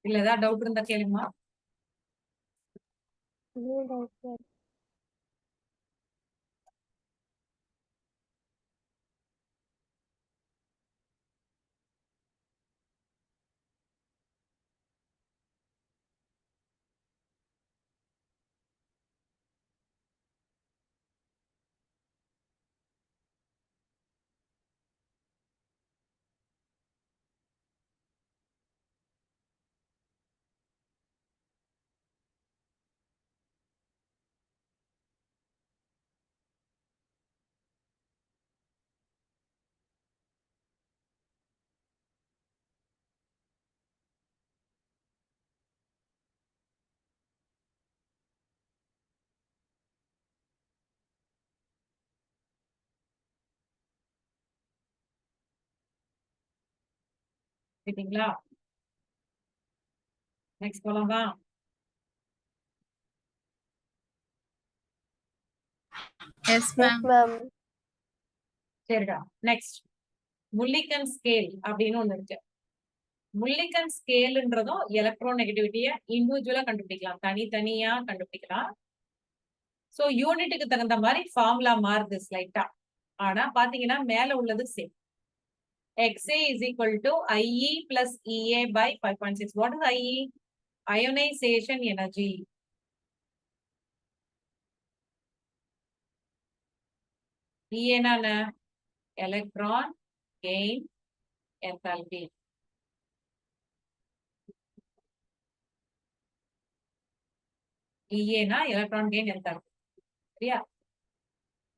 இல்ல ஏதாவது doubt இருந்தா கேளுமா. No doubt, ma'am. சரிங்களா? நெக்ஸ்ட் போலாமா? Yes, Yes, ma'am. ma'am. சரிடா, நெக்ஸ்ட் முல்லிகன் ஸ்கேல் அப்படின்னு ஒண்ணு இருக்கு. முல்லிகன் ஸ்கேல்ன்றதும் எலக்ட்ரோ நெகட்டிவிட்டியை இண்டிவிஜுவலா கண்டுபிடிக்கலாம், தனித்தனியா கண்டுபிடிக்கலாம். சோ யூனிட்டுக்கு தகுந்த மாதிரி ஃபார்முலா மாறுது ஸ்லைட்டா, ஆனா பாத்தீங்கன்னா மேல உள்ளது same. XA is equal to IE plus EA by 5.6. What is IE? Ionization energy. EA na electron gain enthalpy. EA electron gain enthalpy. சரியா?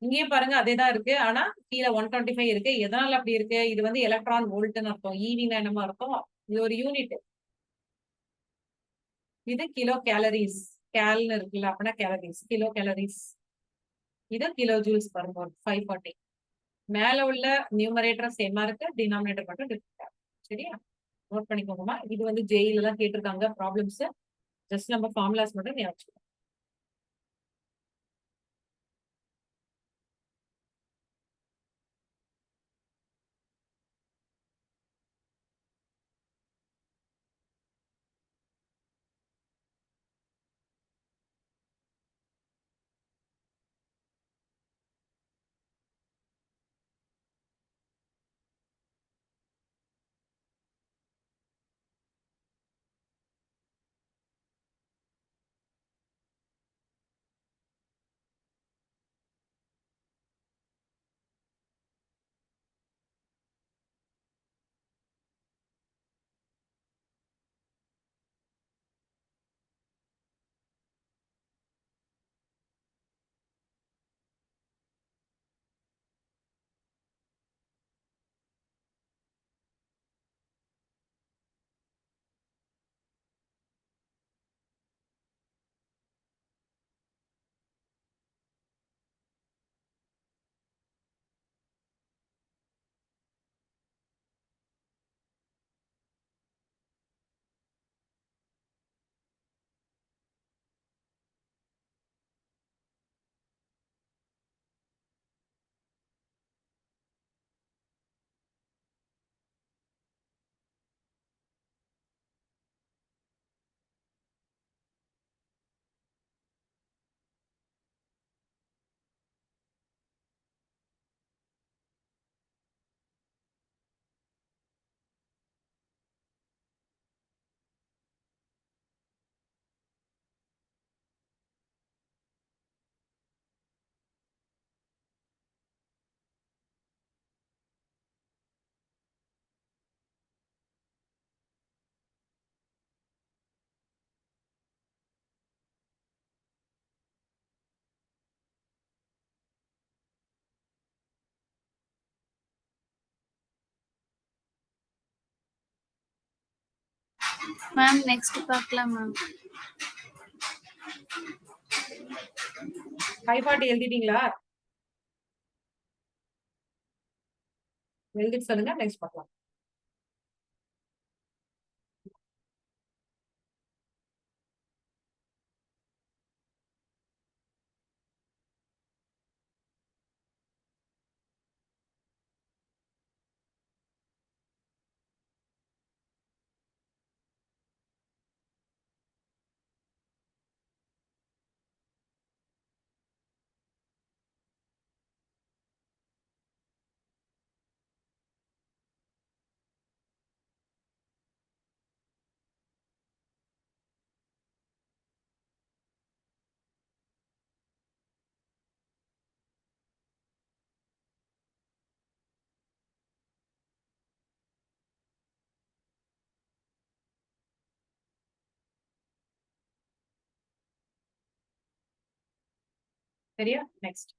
இங்கேயும் பாருங்க அதேதான் இருக்கு. ஆனா கீழே 125 இருக்கு. எதனால அப்படி இருக்கு? இது வந்து எலக்ட்ரான் வோல்ட்னு அர்த்தம். ஈவினா என்னமா அர்த்தம்? இது ஒரு யூனிட். இது கிலோ கேலரிஸ். கேல்னு இருக்குல்ல, அப்படின்னா கேலரிஸ், கிலோ கேலரிஸ். இது கிலோ ஜூல்ஸ் பாருங்க 540. மேல உள்ள நியூமரேட்டர் சேமா இருக்கு, டினாமினேட்டர் மட்டும் டிஃபரெண்ட். சரியா? நோட் பண்ணிக்கோங்கம்மா. இது வந்து ஜெயில எல்லாம் கேட்டிருக்காங்க ப்ராப்ளம்ஸ். ஜஸ்ட் நம்ம ஃபார்முலாஸ் மட்டும் ஞாபகம். மேம் நெக்ஸ்ட் பார்க்கலாம் மேம். 540 எழுதிட்டீங்களா? எழுதிட்டு சொல்லுங்க, நெக்ஸ்ட் பார்க்கலாம். சரியா? Next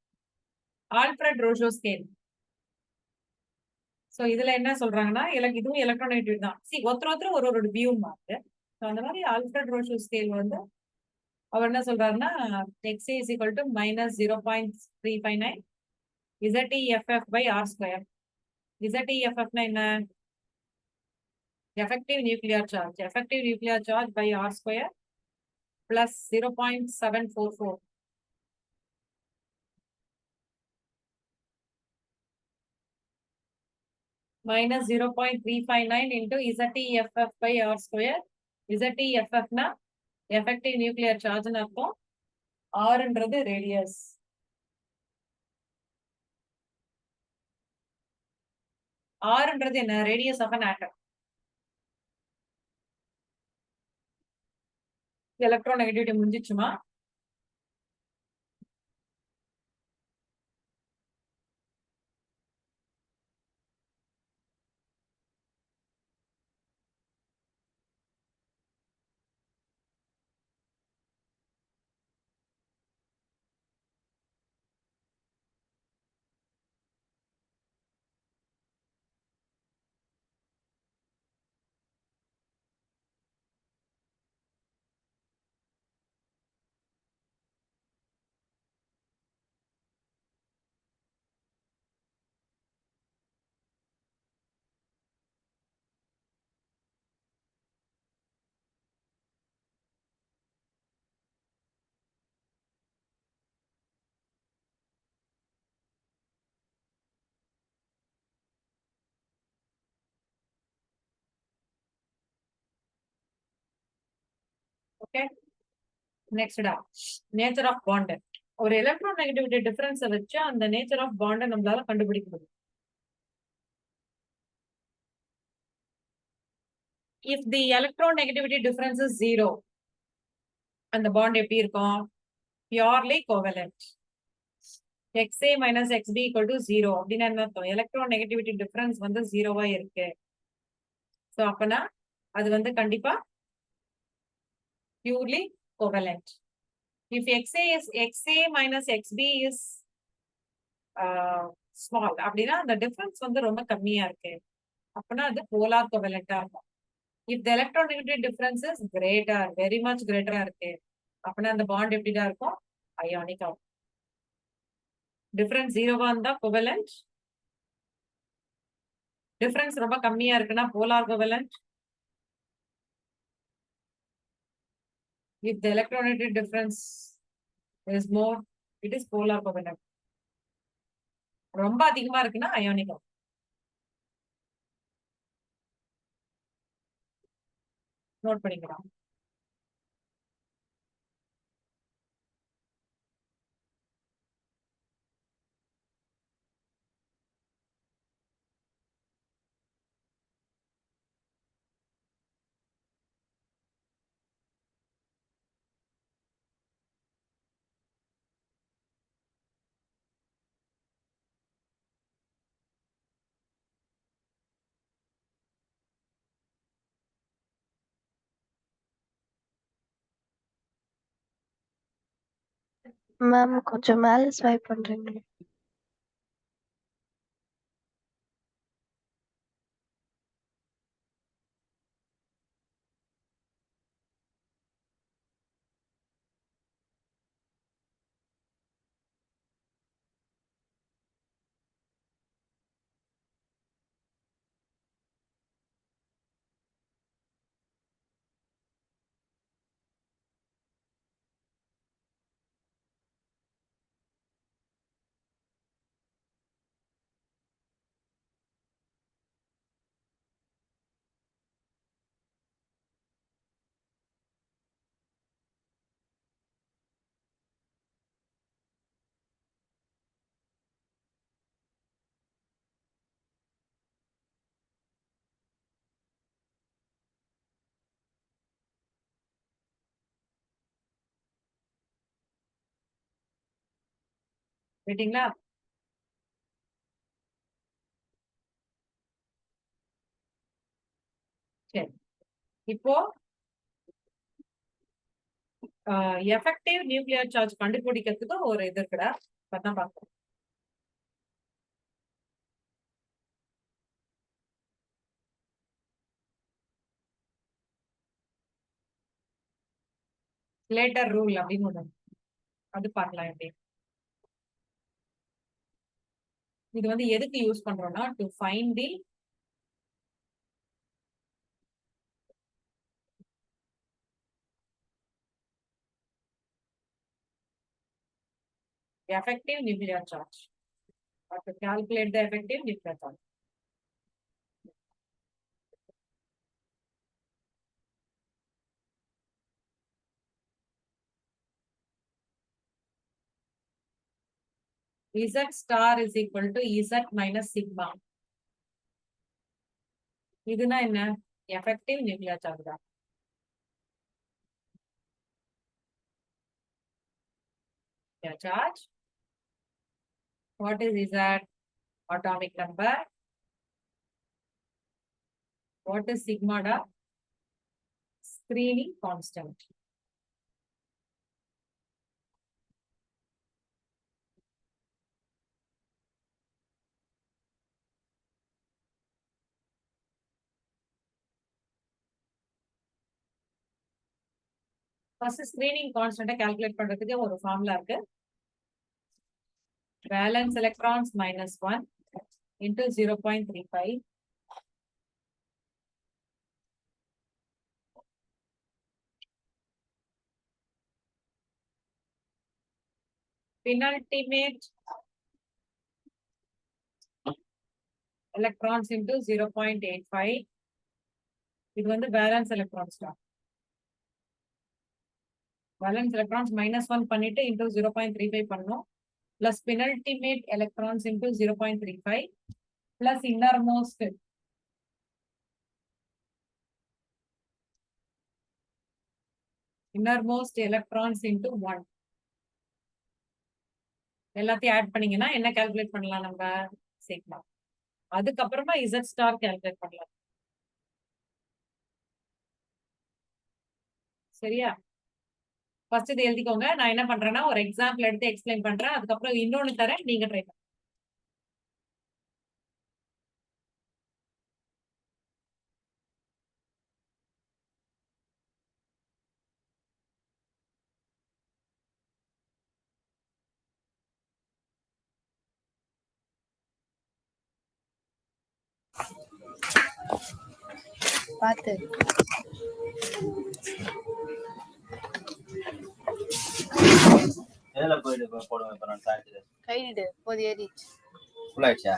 Alfred Rochow scale. So இதுல என்ன சொல்றாங்கன்னா, இதுவும் எலக்ட்ரோநெகட்டிவ் தான். ஒருத்தர் ஒரு வியூ மார்க். அந்த மாதிரி ஆல்ஃபிரட் ரோஷோ ஸ்கேல் வந்து அவர் என்ன சொல்றாருன்னா, X is equal to -0.359 ZEFF by R square. ZEFF என்ன? effective nuclear charge. Effective nuclear charge by R square plus 0.744 minus 0.359 into ZEFF by R square. ZEFF னா effective nuclear charge ன்னு அர்த்தம். R ன்றது radius. R ன்றது என்ன? radius of an atom. Electronegativity முடிஞ்சிச்சுமா? Okay, நெக்ஸ்டா nature of bond. ஒரு electronegativity டிஃபரன்ஸை வச்சு அந்த நேச்சர் ஆஃப் பாண்டை நம்மளால கண்டுபிடிக்க முடியும். If the electronegativity difference is 0, அந்த பாண்ட் எப்படி இருக்கும்? Purely covalent. XA minus XB equal to 0 அப்படின்னு என்ன அர்த்தம்? எலக்ட்ரோநெகட்டிவிட்டி டிஃபரன்ஸ் வந்து 0வா இருக்கு. ஸோ அப்பனா அது வந்து கண்டிப்பா purely covalent. If XA minus XB is small அப்படின்னா அந்த டிஃபரன்ஸ் வந்து ரொம்ப கம்மியா இருக்கு. அப்பனா அது போலார் கோவலண்டா இருக்கும். If the electronegativity difference is greater, very much greater இருக்கு, அப்பனா அந்த பாண்ட் எப்படிடா இருக்கும்? அயானிக் ஆகும். டிஃபரன்ஸ் 0வா இருந்தா கோவலண்ட், டிஃபரன்ஸ் ரொம்ப கம்மியா இருக்குன்னா polar covalent. If the electronegativity difference is more, it is polar covalent. ரொம்ப அதிகமா இருக்குன்னா அயானிக் ஆகும். நோட் பண்ணிக்கலாம். மேம் கொஞ்சம் மேல ஸ்வைப் பண்றீங்களா? கேட்டீங்களா? சரி, இப்போ எஃபெக்டிவ் நியூக்ளியர் சார்ஜ் கண்டுபிடிக்கிறதுக்கு ஒரு இது இருக்குடா, அதான் பார்க்கணும். லேட்டர் ரூல் அப்படின்னு ஒண்ணு, அது பார்க்கலாம் எப்படி. இது வந்து எதுக்கு யூஸ் பண்றோம்னா, to find the effective nuclear charge, or to calculate the effective nuclear charge. Z star is equal to Z minus sigma. இதுனா என்ன? effective nuclear charge தான். Charge. What is Z? Atomic number. What is sigma da? Screening constant. First screening constant calculate பண்றதுக்கு ஒரு formula இருக்கு. Valence electrons minus 1 into 0.35. Penultimate electrons into 0.85. இது வந்து valence electrons தான். Valence electrons -1 பண்ணிட்டு into 0.35 பண்ணணும். Plus penultimate electrons into 0.35 plus innermost electrons into 1 எல்லாத்தையும் add பண்ணீங்கன்னா என்ன கால்குலேட் பண்ணலாம் நம்ம சிக்மா. அதுக்கப்புறமா இசட் ஸ்டார் கால்குலேட் பண்ணலாம். சரியா? ஃபர்ஸ்ட் இது எழுதிக்கோங்க. நான் என்ன பண்றேன்னா ஒரு எக்ஸாம்பிள் எடுத்து எக்ஸ்பிளைன் பண்றேன். அதுக்கப்புறம் இன்னொன்னு தரேன், நீங்க ட்ரை பண்ணுங்க. பாத்து எதுல போயிட்டு போடுவேன் இப்ப நான் சார்ஜர் கைடு போது ஏறிச்சு. ஃபுல் ஆயிடுச்சா?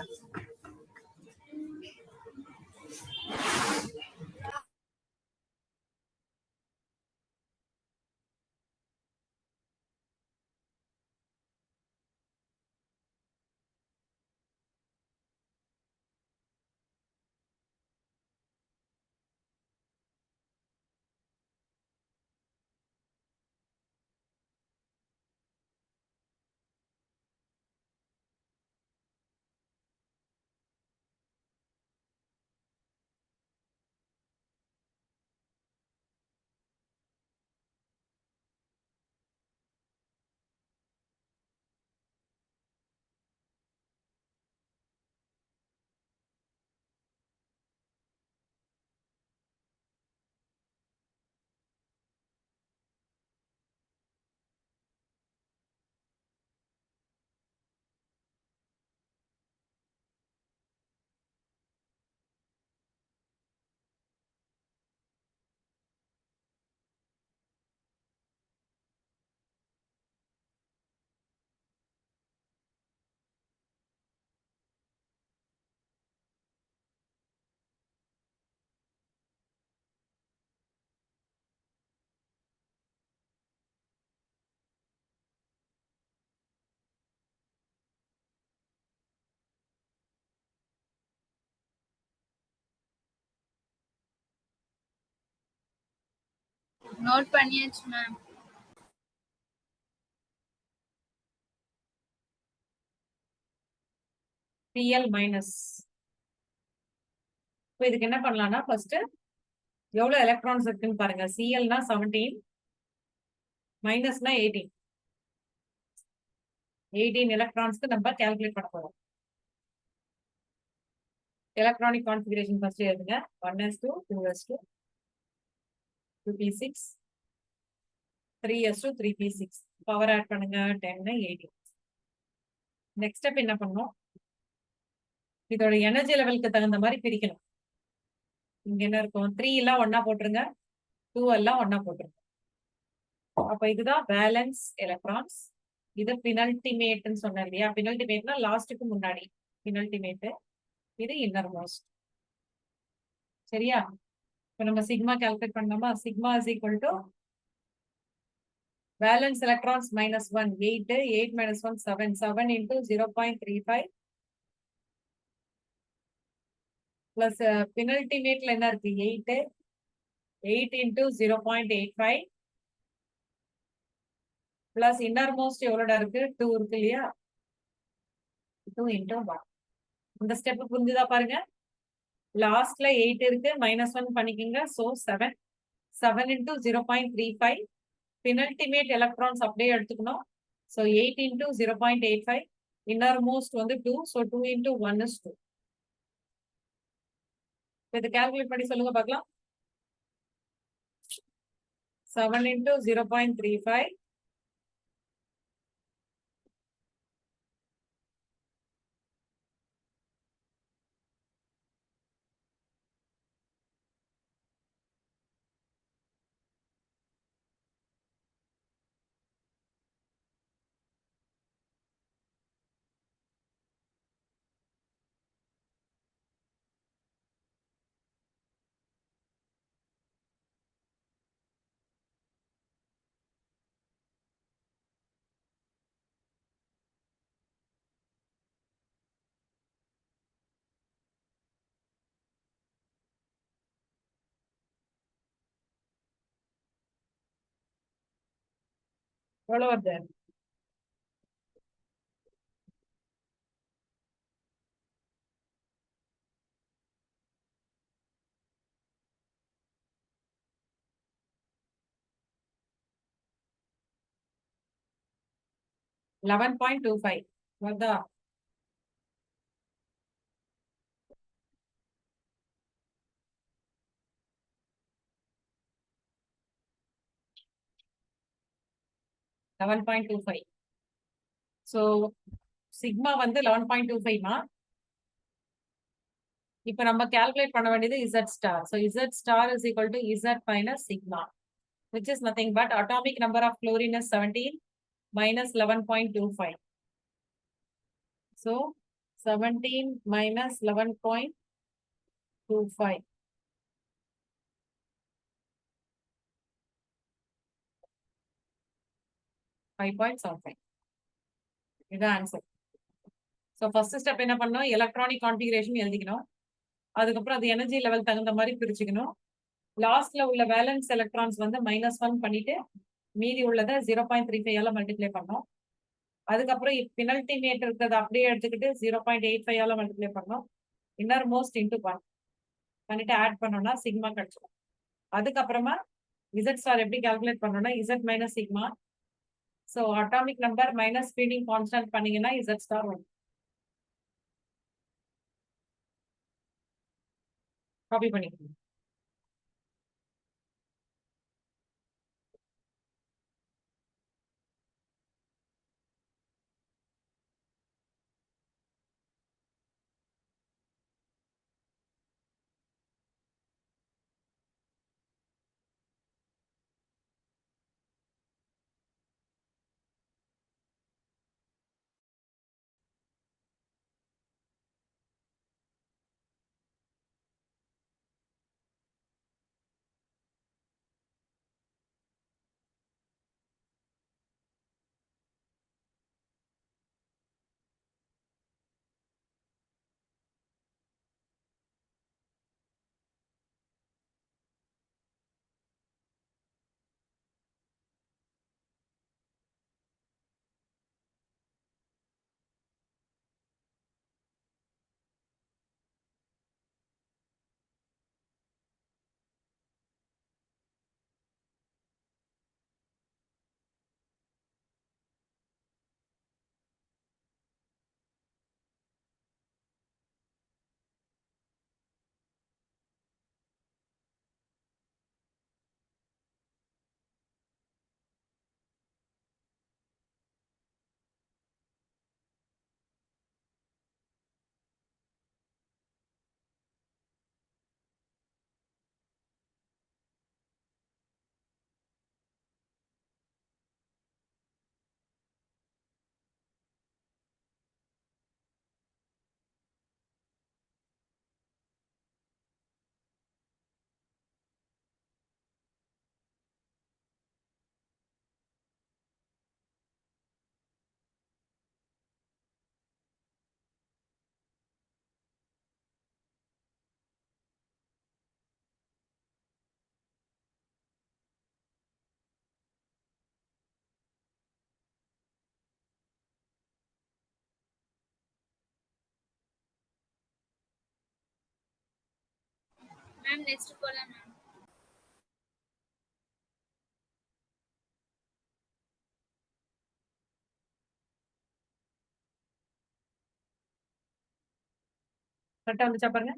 நோட் பண்ணியாச்சு மேம். Cl minus. இப்போ இதுக்கு என்ன பண்ணலாம்னா ஃபர்ஸ்ட் எவ்வளவு எலக்ட்ரான்ஸ் இருக்குன்னு பாருங்க. Clனா 17, மைனஸ்னா 18. 18 எலக்ட்ரான்ஸ்க்கு நம்ம கால்குலேட் பண்ண போறோம். எலக்ட்ரானிக் கான்ஃபிகரேஷன் ஃபர்ஸ்ட் எழுதுங்க. 1s2, 2s2, 2p6, 3s2, 3p6. Power add பண்ணுங்க. 10, 18. நெக்ஸ்ட் ஸ்டெப் என்ன பண்ணணும்? இதோட எனர்ஜி லெவலுக்கு தகுந்த மாதிரி பிரிக்கணும். இங்க என்ன இருக்கும்? 3 எல்லாம் ஒன்னா போட்டுருங்க, 2 எல்லாம் ஒன்னா போட்டுருங்க. அப்ப இதுதான் வேலன்ஸ் எலக்ட்ரான்ஸ். இது பினல்டிமேட்னு சொன்னேன் இல்லையா? பினல்டிமேட்னா லாஸ்ட்டுக்கு முன்னாடி பினல்டிமேட். இது இன்னர்மோஸ்ட். சரியா? இப்ப நம்ம சிக்மா கால்குலேட் பண்ணோமா? Sigma is equal to valence electrons -1 8, 8 - 1 7, 7 into 0.35 plus பினல்டிமேட்ல என்ன இருக்கு? 8, 8 into 0.85 பிளஸ் இன்னர்மோஸ்ட் எவ்வளோட இருக்கு? 2 இருக்கு இல்லையா? 2 into 1. இந்த ஸ்டெப் புரிஞ்சுதா பாருங்க. லாஸ்ட்ல 8 இருக்கு, -1 பண்ணிக்கோங்க. ஸோ 7, 7 into 0.35 பினல்டிமேட் எலக்ட்ரான்ஸ் அப்படியே எடுத்துக்கணும். ஸோ 8 into 0.85 இன்னர்மோஸ்ட் வந்து 2, ஸோ 2 into 1 is 2. இதை கால்குலேட் பண்ணி சொல்லுங்க பார்க்கலாம். 7 into 0.35 எவ்வளவு வருது? $11.25 வருதா? $11.25. ஸோ சிக்மா வந்து 11.25மா. இப்ப நம்ம கால்குலேட் பண்ண வேண்டியது Z star. So Z star is equal to Z minus sigma, which is nothing but atomic number of chlorine is 17 minus 11.25. So 17 minus 11.25. $5.75. இதுதான் ஆன்சர். ஸோ ஃபர்ஸ்ட் ஸ்டெப் என்ன பண்ணோம்? எலக்ட்ரானிக் கான்ஃபிகரேஷன் எழுதிக்கணும். அதுக்கப்புறம் அது எனர்ஜி லெவல் தகுந்த மாதிரி பிரிச்சுக்கணும். லாஸ்ட்ல உள்ள வேலன்ஸ் எலக்ட்ரான்ஸ் வந்து -1 பண்ணிட்டு மீதி உள்ளதை 0.35 மல்டிப்ளை பண்ணோம். அதுக்கப்புறம் பினல்டிமேட் இருக்கிறத அப்படியே எடுத்துக்கிட்டு 0.85 மல்டிப்ளை பண்ணோம். இன்னர் மோஸ்ட் இன்டூ 1 பண்ணிட்டு ஆட் பண்ணோம்னா சிக்மா கிடைச்சிடும். அதுக்கப்புறமா இசட் ஸ்டார் எப்படி கால்குலேட் பண்ணோம்னா Z minus sigma. So atomic number minus speeding constant பண்ணீங்கன்னா இசட் ஸ்டார் வரும். காப்பி பண்ணிக்கணும். மேம் நெக்ஸ்ட் போலாம் மேம். கரெக்டா வந்துச்சா பாருங்க.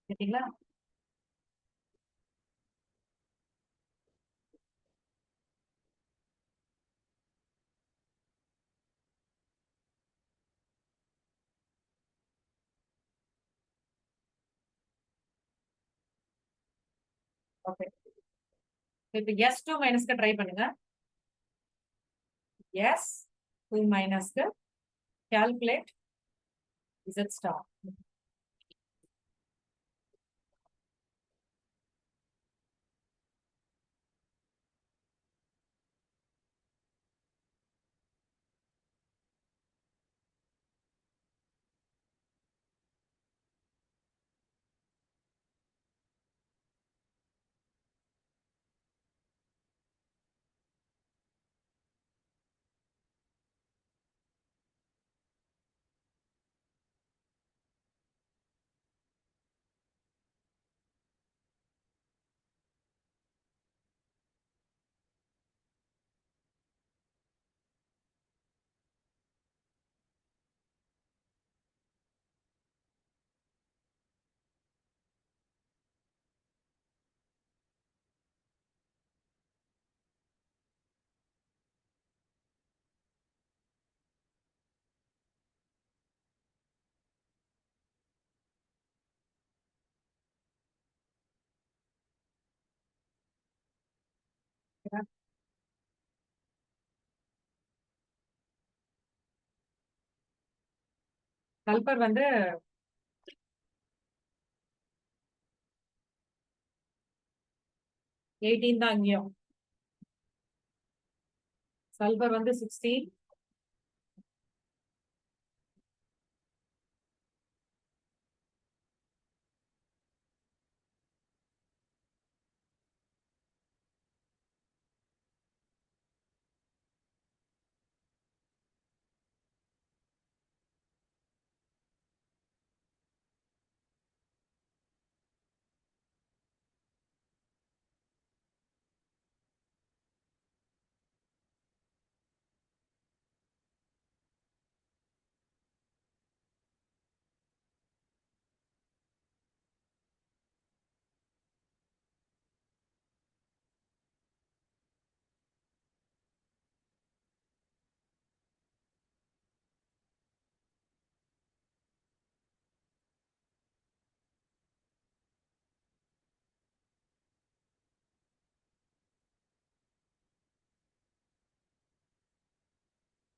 சரிங்களா? ஓகே. இப்போ S2 மைனஸ்க்கு ட்ரை பண்ணுங்க. S2 மைனஸ்க்கு கால்குலேட் Z ஸ்டார். சல்பர் வந்து 18 தான் அங்கேயும். சல்பர் வந்து 16.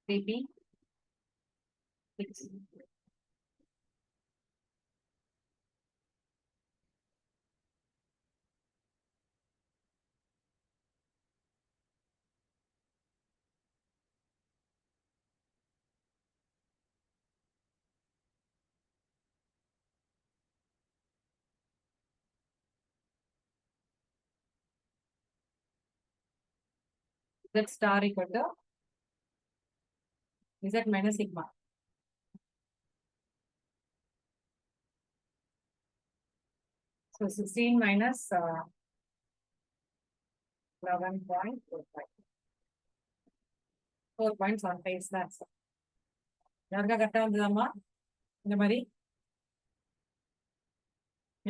CP 6. Z star equal to Z minus sigma. So 16 minus 11.45. 4.15 is the answer. யாருக்கா கரெக்டா வந்ததாமா இந்த மாதிரி?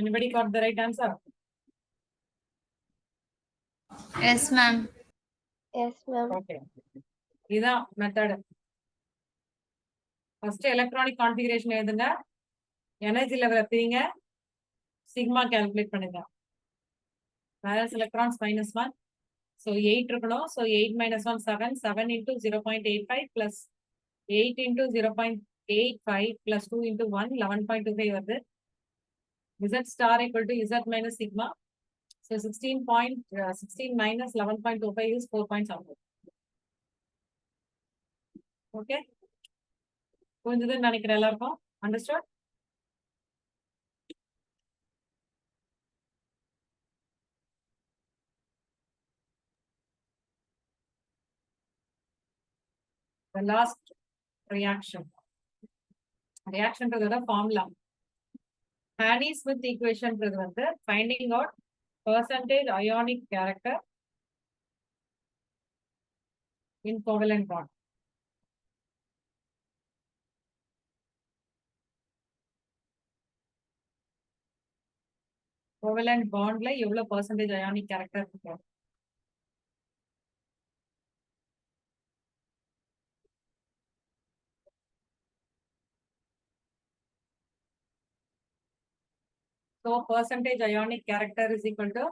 Anybody got the right answer? Yes, ma'am. Yes, ma'am. Okay. இதான் மெத்தட். ஃபர்ஸ்ட் எலக்ட்ரானிக் கான்ஃபிகரேஷன் எழுதுங்க. எனர்ஜி லெவலை பிரிங்க. சிக்மா கால்குலேட் பண்ணுங்க. Valence electrons -1. So 8 இருக்கணும். So 8 minus 1 7. 7 into 0.85 plus 8 into 0.85 plus 2 into 1 11.25 வருது. Z star equal to Z minus sigma. So 16 minus 11.25 is 4.7. Okay. புரிஞ்சதுன்னு நினைக்கிறேன் எல்லாருக்கும். Understood? The last reaction. Reaction to the formula. Haney-Smith equation வந்து finding out percentage ionic character in covalent bond. Covalent bondல எவ்வளவு percentage ionic character இருக்கு? So percentage ionic character is equal to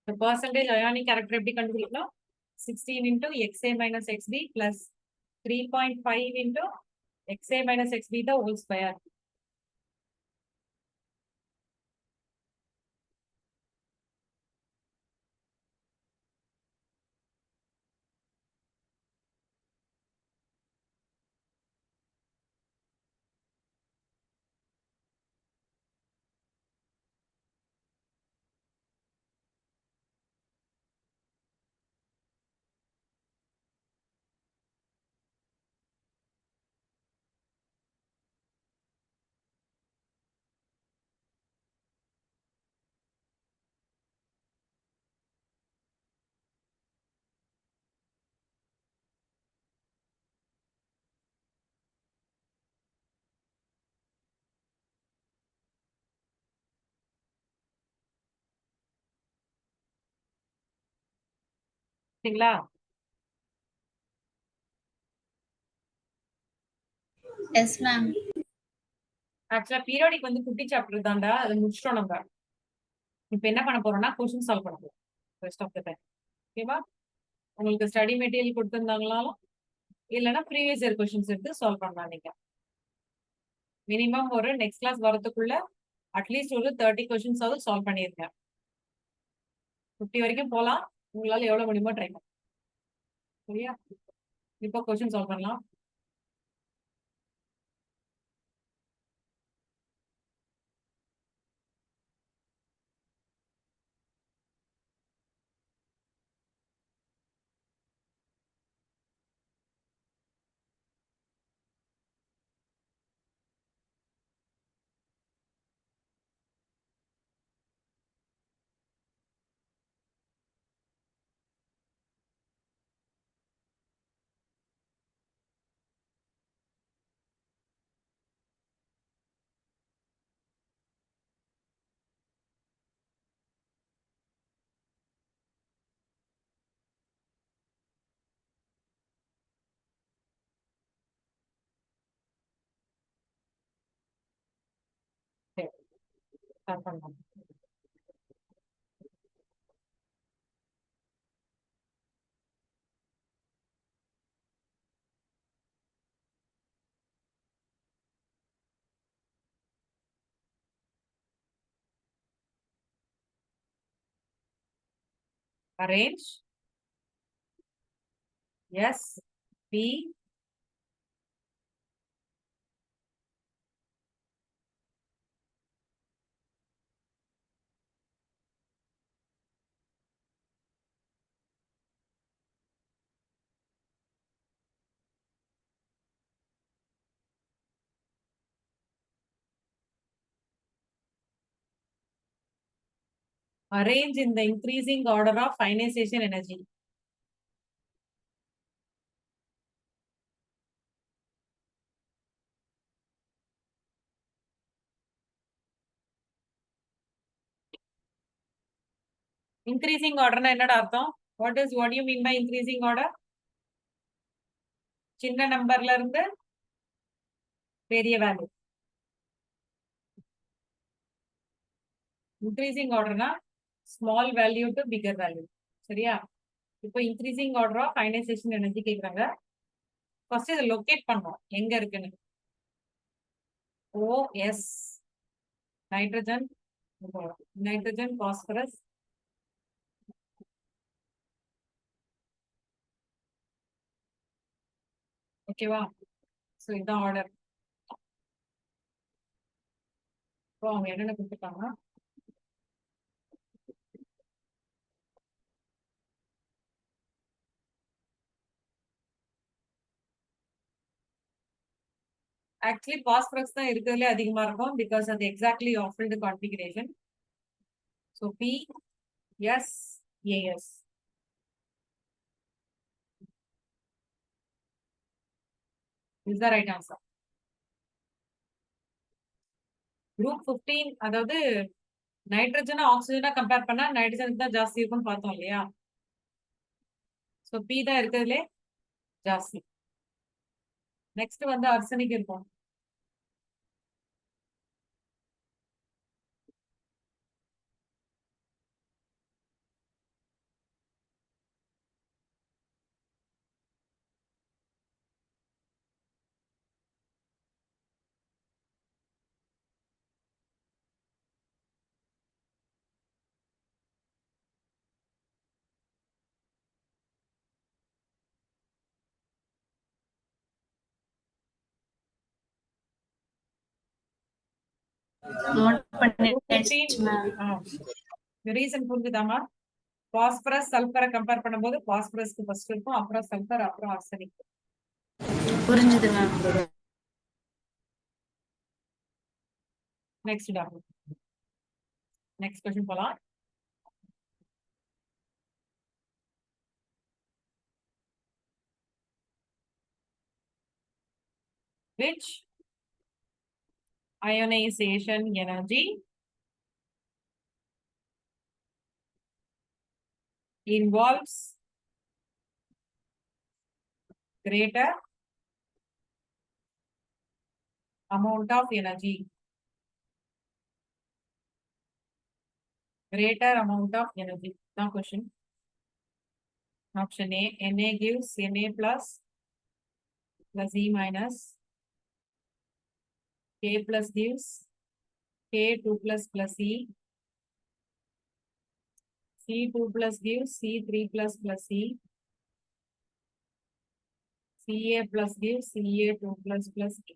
The percentage ionic character எப்படி கண்டுபிடிக்கலாம்? 16 into XA minus XB plus 3.5 into XA minus XB the whole square. சரிங்களா? Yes, ma'am. ஆக்சுவலா periodic வந்து குட்டி chapter தான்டா, அது முடிச்சிட்டோம் நம்ம. இப்போ என்ன பண்ண போறோம்னா கொஸ்டின் சால்வ் பண்ண போறோம் ரெஸ்ட் ஆஃப் த டைம். ஓகேவா? உங்களுக்கு ஸ்டடி மெட்டீரியல் கொடுத்திருந்தாங்களாலும் இல்லைன்னா ப்ரீவியஸ் இயர் கொஸ்டின்ஸ் எடுத்து சால்வ் பண்ணலாம் நீங்க. மினிமம் ஒரு நெக்ஸ்ட் கிளாஸ் வரதுக்குள்ள அட்லீஸ்ட் ஒரு 30 கொஸ்டின்ஸ் ஆவது சால்வ் பண்ணிருங்க. 50 வரைக்கும் போலாம். உங்களால எவ்வளவு முடியுமோ ட்ரை பண்ணுங்க. சரியா? இப்போ கொஸ்டின் சால்வ் பண்ணலாம். சரி, ஸ்டார்ட் பண்ணலாம். Arrange S P arrange in the increasing order of ionization energy. Increasing order என்னடா அர்த்தம்? What do you mean by increasing order? சின்ன நம்பர்ல இருந்து பெரிய வேல்யூ. இன்க்ரீசிங் ஆர்டர்னா small value to bigger value. சரியா? இப்போ increasing order of ionisation energy கேக்குறாங்க. ஃபர்ஸ்ட் இதை லொகேட் பண்ணோம் எங்க இருக்குன்னு. OS நைட்ரஜன், நைட்ரஜன், பாஸ்பரஸ், ஓகேவா? ஸோ இதுதான் ஆர்டர். இப்போ அவங்க என்னென்ன கொடுத்துருக்காங்க? ஆக்சுவலி பாஸ்பரஸ் தான் இருக்கிறதுலே அதிகமா இருக்கும் பிகாஸ் அது exactly offered configuration. So PSAS. Is the right answer. Group 15 அதாவது நைட்ரஜனா ஆக்சிஜனா கம்பேர் பண்ணா நைட்ரஜனுக்கு தான் ஜாஸ்தி இருக்கும்னு பார்த்தோம் இல்லையா? ஸோ பி தான் இருக்கிறதுலே ஜாஸ்தி. நெக்ஸ்ட் வந்து அர்சனிக் இருக்கும். நோட் பண்ணியாச்சு 215 மேம். ரீசன் புரிஞ்சுதாமா? பாஸ்பரஸ் சல்பரை கம்பேர் பண்ணும்போது பாஸ்பரஸ்க்கு ஃபர்ஸ்ட் இருக்கும், அப்புறம் சல்பர், அப்புறம் ஆர்சனிக். புரிஞ்சுது மேம். நெக்ஸ்ட் நெக்ஸ்ட் கொஸ்டின் போலாம். Which ionization energy involves greater amount of energy? Greater amount of energy. Now question. Option A, Na gives Na plus E minus. K plus gives K2 plus E. C2 plus gives C3 plus E. Ca plus gives Ca2 plus E.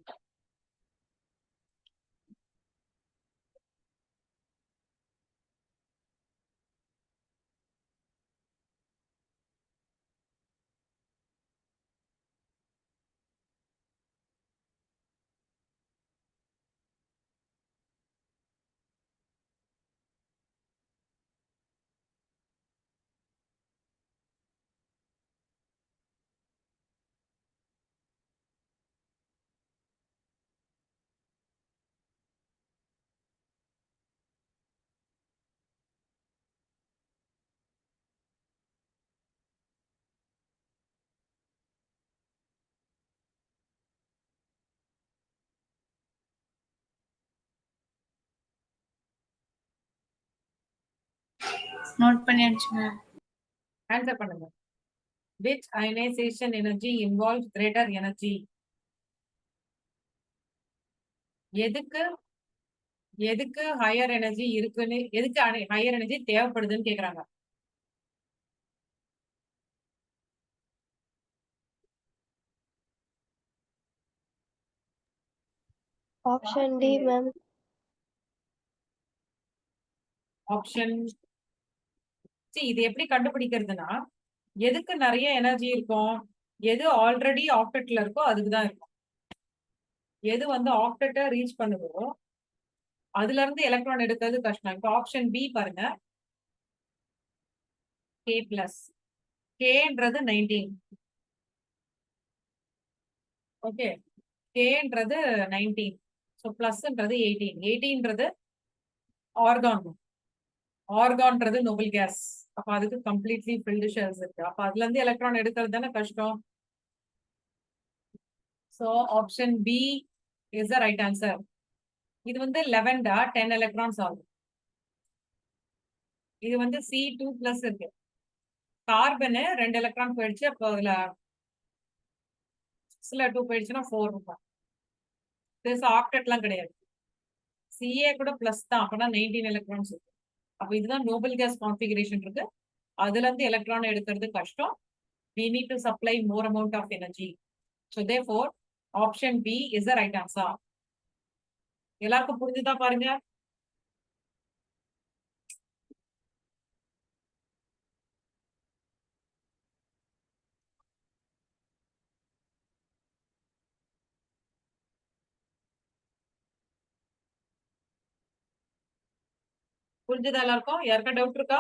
Note பண்ணியாச்சு ma'am. Answer பண்ணுங்க. Which ionization energy involves greater energy? எதுக்கு எதுக்கு higher energy இருக்குன்னு, எதுக்கு higher energy தேவைப்படுதுன்னு கேக்குறாங்க. Option D ma'am. Option இது எப்படி கண்டுபிடிக்கிறதுனா, எதுக்கு நிறைய எனர்ஜி இருக்கும், எது ஆல்ரெடி ஆக்டெட்ல இருக்கோ அதுக்கு தான் இருக்கும். எது வந்து ஆக்டெட்டை ரீச் பண்ணுதோ அதுல இருந்து எலக்ட்ரான் எடுக்கிறது கஷ்டம். இப்போ ஆப்ஷன் பி பாருங்க, K பிளஸ். Kன்றது 19. ஓகே, Kன்றது 19. ஸோ பிளஸ்ன்றது 18. 18ன்றது ஆர்கான். ஆர்கான்றது நோபல் கேஸ். அப்ப அதுக்கு கம்ப்ளீட்லி ஃபில்டு ஷெல்ஸ் இருக்கு. அப்ப அதுல இருந்து எலக்ட்ரான் எடுக்கிறது தானே கஷ்டம். So option B is the right answer. இது வந்து 11 10 எலக்ட்ரான்ஸ் ஆகும். இது வந்து C2 பிளஸ் இருக்கு. கார்பனு 2 எலக்ட்ரான் போயிடுச்சு. அப்போ அதுல சில 2 போயிடுச்சுன்னா 4 இருக்கும். ஆக்டெட்லாம் கிடையாது. Ca கூட பிளஸ் தான், அப்பனா 19 எலக்ட்ரான்ஸ் இருக்கு. அப்ப இதுதான் நோபல் கேஸ் கான்ஃபிகரேஷன் இருக்கு. அதுல இருந்து எலக்ட்ரான் எடுக்கிறது கஷ்டம். We need to supply more amount of energy. So therefore, option B is the right answer. எல்லாருக்கும் புரிஞ்சுதா பாருங்க. புரிஞ்சுதா எல்லாருக்கும்? யாருக்கா டவுட் இருக்கா?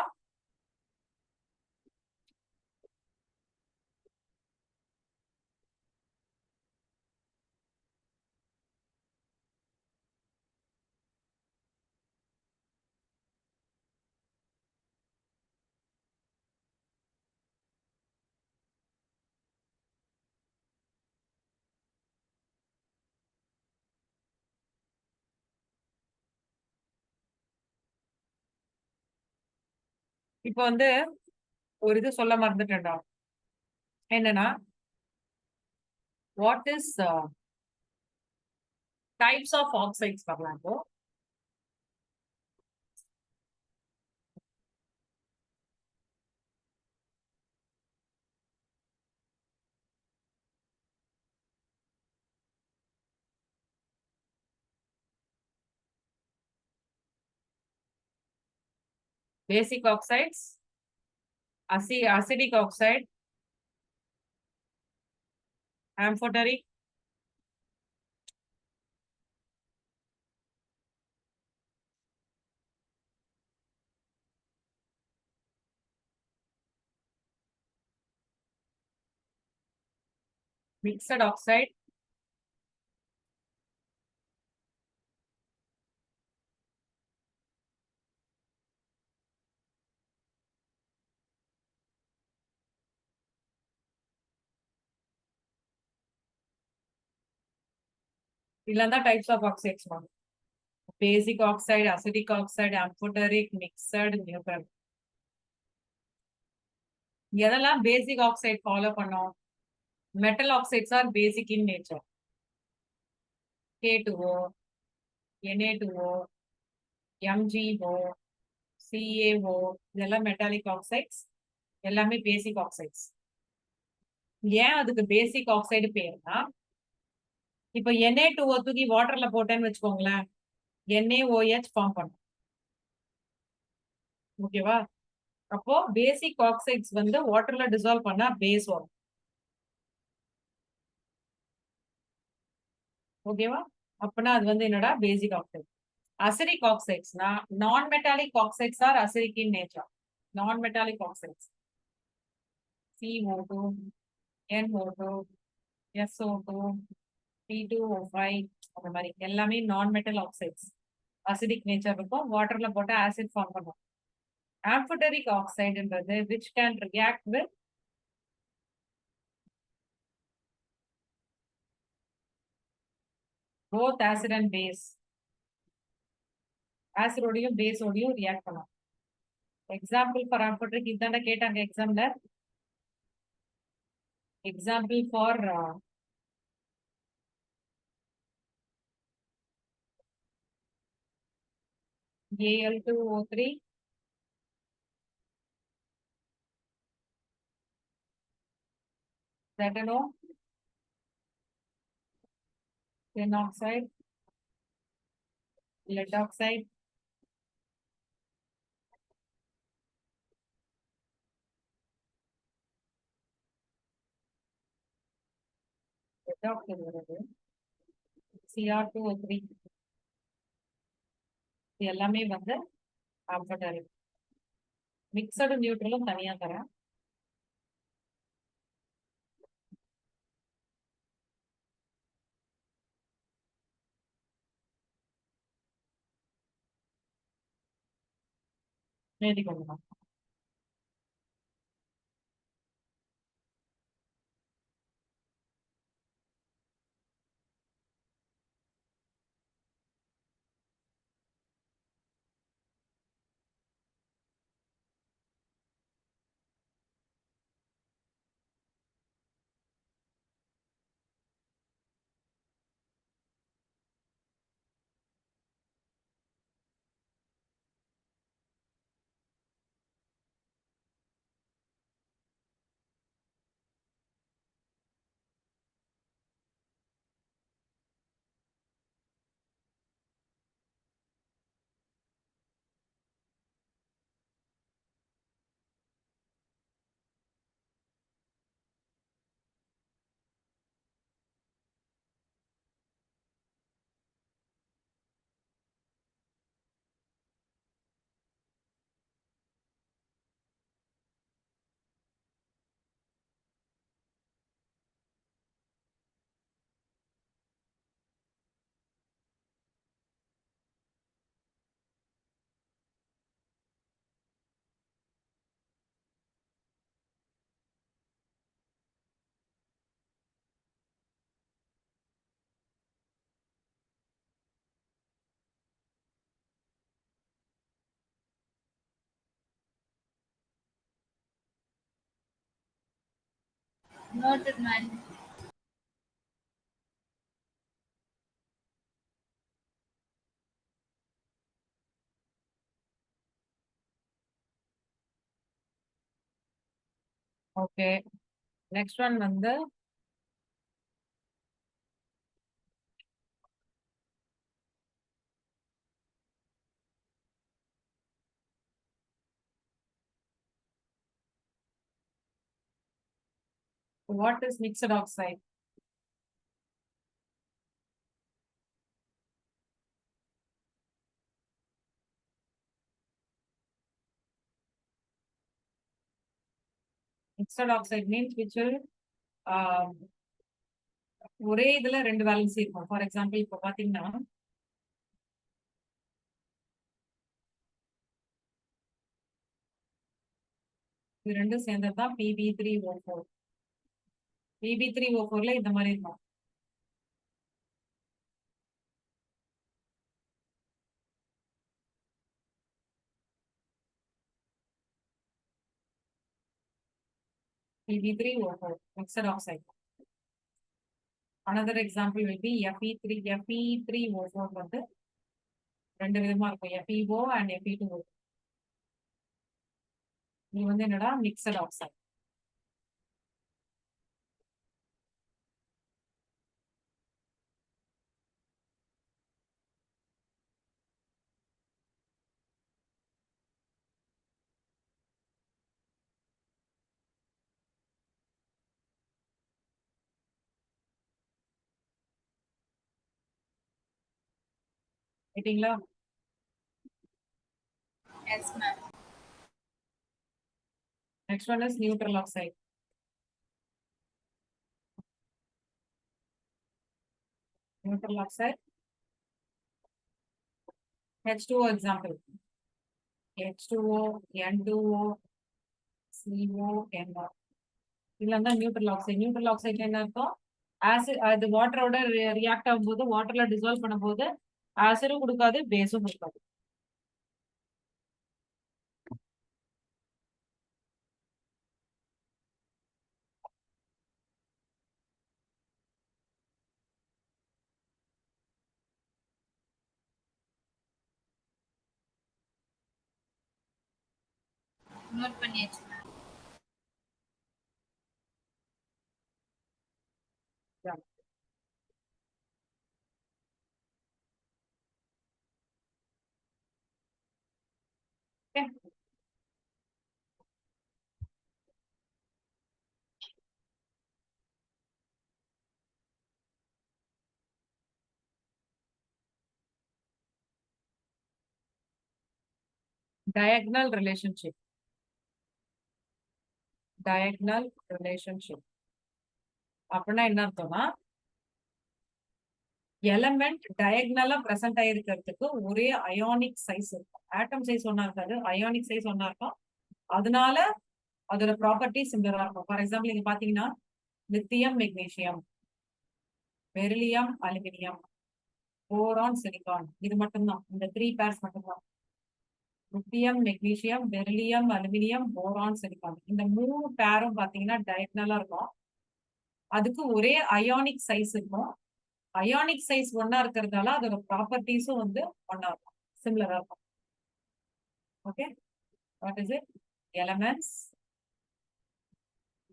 இப்போ வந்து ஒரு இது சொல்ல மறந்துட்டேன்டா. என்னன்னா, what is types of oxides பார்க்கலாம். இப்போ Basic oxides, acidic oxide, amphoteric, mixed oxide, இதெல்லாம் தான் types of oxides வரும். Basic oxide, acidic oxide, amphoteric, mixed, neutral. எதெல்லாம் basic oxide follow பண்ணோம்? Metal oxides are basic in nature. K2O, Na2O, MgO, CaO, இதெல்லாம் metallic oxides. எல்லாமே basic oxides. ஏன் அதுக்கு basic oxide பேருனா, இப்ப Na2O தூக்கி வாட்டர்ல போட்டேன்னு வச்சுக்கோங்களேன், NaOH ஃபார்ம் பண்ணும். ஓகேவா? அப்போ பேசிக் ஆக்சைட்ஸ் வந்து வாட்டர்ல டிசால்வ் பண்ணா பேஸ் வரும். ஓகேவா? அப்பனா அது வந்து என்னடா பேசிக் ஆக்சைடு. அசிடிக் ஆக்சைட்ஸ்னா non metallic oxides are acidic in nature. Non metallic oxides CO2, NO2, SO2, P2O5 அந்த மாதிரி எல்லாமே நான் மெட்டல் ஆக்சைட்ஸ். அசிடிக் நேச்சர் இருக்கும், வாட்டர்ல போட்டா ஆசிட் ஃபார்ம் பண்ணும். amphoteric oxide என்றது which can react with both acid and base. Acid ஓடையும் base ஓடையும் react பண்ணலாம். Example for amphoteric இதாண்ட கேட்டாங்க எக்ஸாம்ல. Example for Al2O3, Zetano, tin oxide, lead oxide, lead oxide வருது, Cr2O3, இது எல்லாமே வந்து amphoteric. மிக்சடு நியூட்ரலும் தனியா தரேன். எழுதி கொள்ளலாம். Noted, man. Okay, next one வந்து What is mixed oxide? Mixed oxide means which will um, ஒரே இதுல ரெண்டு வேலன்சி இருக்கும். ஃபார் எக்ஸாம்பிள் இப்போ பாத்தீங்கன்னா இது ரெண்டும் சேர்ந்தது தான் Pb3O4. Pb3O4ல இந்த மாதிரி இருக்கும். Pb3O4 mixed oxide. Another example will be Fe3O4 வந்து ரெண்டு விதமா இருக்கும். FeO and Fe2O. இது வந்து என்னடா மிக்சட் ஆக்சைடு. ரைட்டிங்களா? Yes, ma'am. Next one is neutral oxide. Neutral oxide. H2O example. H2O, N2O, CO, NO. இதெல்லாம் தான் நியூட்ரல் ஆக்சைடு. நியூட்ரல் ஆக்சைடு என்ன இருக்கும்? ஆசிட் அது வாட்டரோட ரியாக்ட் ஆகும்போது வாட்டர்ல டிசால்வ் பண்ணும்போது ஆசிடும் கொடுக்காது, பேஸும் கொடுக்காது. நோட் பண்ணியாச்சு ma'am. Yeah. Okay. Diagonal relationship. Diagonal relationship. அப்படின்னா என்ன அர்த்தம்னா எலமெண்ட் டயக்னலா பிரசன்ட் ஆயிருக்கிறதுக்கு ஒரே அயானிக் சைஸ் இருக்கும். ஆட்டம் சைஸ் ஒன்னா இருக்காது, அயானிக் சைஸ் ஒன்னா இருக்கும். அதனால அதோட ப்ராப்பர்ட்டி சிமிலரா இருக்கும். ஃபார் எக்ஸாம்பிள் நீங்க பாத்தீங்கன்னா lithium magnesium, beryllium aluminium, boron silicon, இது மட்டும்தான். இந்த 3 பேர்ஸ் மட்டும்தான். Lithium magnesium, beryllium aluminium, boron silicon, இந்த 3 பேரும் பாத்தீங்கன்னா டயக்னலா இருக்கும். அதுக்கு ஒரே அயானிக் சைஸ் இருக்கும். அயானிக் சைஸ் ஒன்னா இருக்கிறதால அதோட ப்ராப்பர்ட்டிஸும் வந்து ஒன்னா இருக்கும், சிமிலரா இருக்கும். Okay, what is it? Elements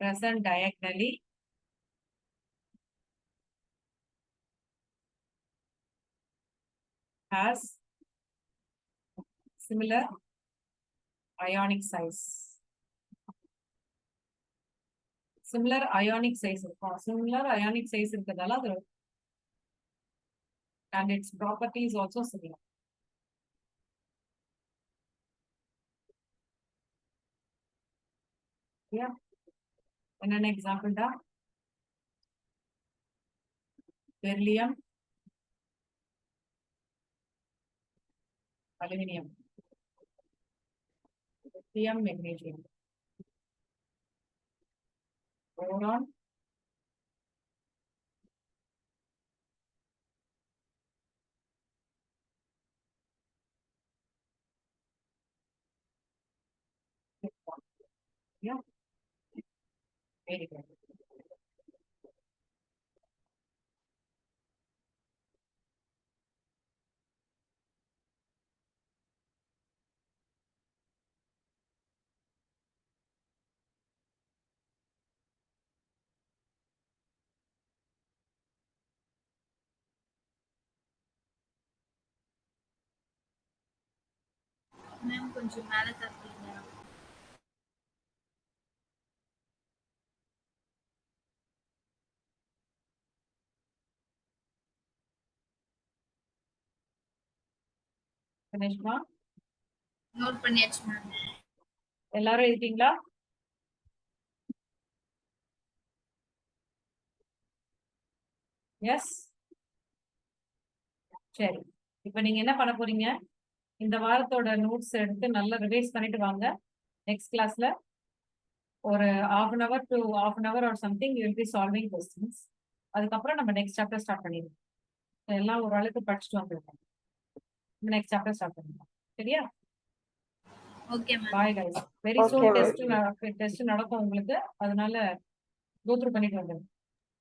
present diagonally has similar ionic size. Similar ionic size இருக்கும். Similar ionic size இருக்கிறதால அது and its property is also similar. Yeah. என்னென்ன எக்ஸாம்பிள் தான்? Beryllium, aluminium, lithium magnesium, boron, yeah, very good. Ma'am கொஞ்சம் மேல தரீங்க. தினேஷ்மா note பண்ணியாச்சு ma'am. எல்லாரும் இருக்கீங்களா? எஸ். சரி, இப்ப நீங்க என்ன பண்ண போறீங்க? இந்த வாரத்தோட நோட்ஸ் எடுத்து நல்லா ரிவைஸ் பண்ணிட்டு வாங்க. நெக்ஸ்ட் கிளாஸ்ல ஒரு half an hour to half an hour or something you will be solving questions. அதுக்கப்புறம் நம்ம நெக்ஸ்ட் சாப்டர் ஸ்டார்ட் பண்ணிடுவோம். எல்லாம் ஓரளவுக்கு படிச்சுட்டு வந்துருக்கோம். நெக்ஸ்ட் சாப்டர் ஸ்டார்ட் பண்ணிடலாம். சரியா? Okay ma'am. Bye guys. Very Okay, சூன் ma'am. டெஸ்ட் நடக்கும் உங்களுக்கு. அதனால கோ த்ரூ பண்ணிட்டு வந்துருங்க.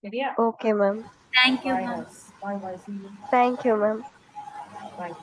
சரியா? Okay, ma'am. Thank you bye ma'am. Guys. Bye bye. See you. Thank you, ma'am. Bye.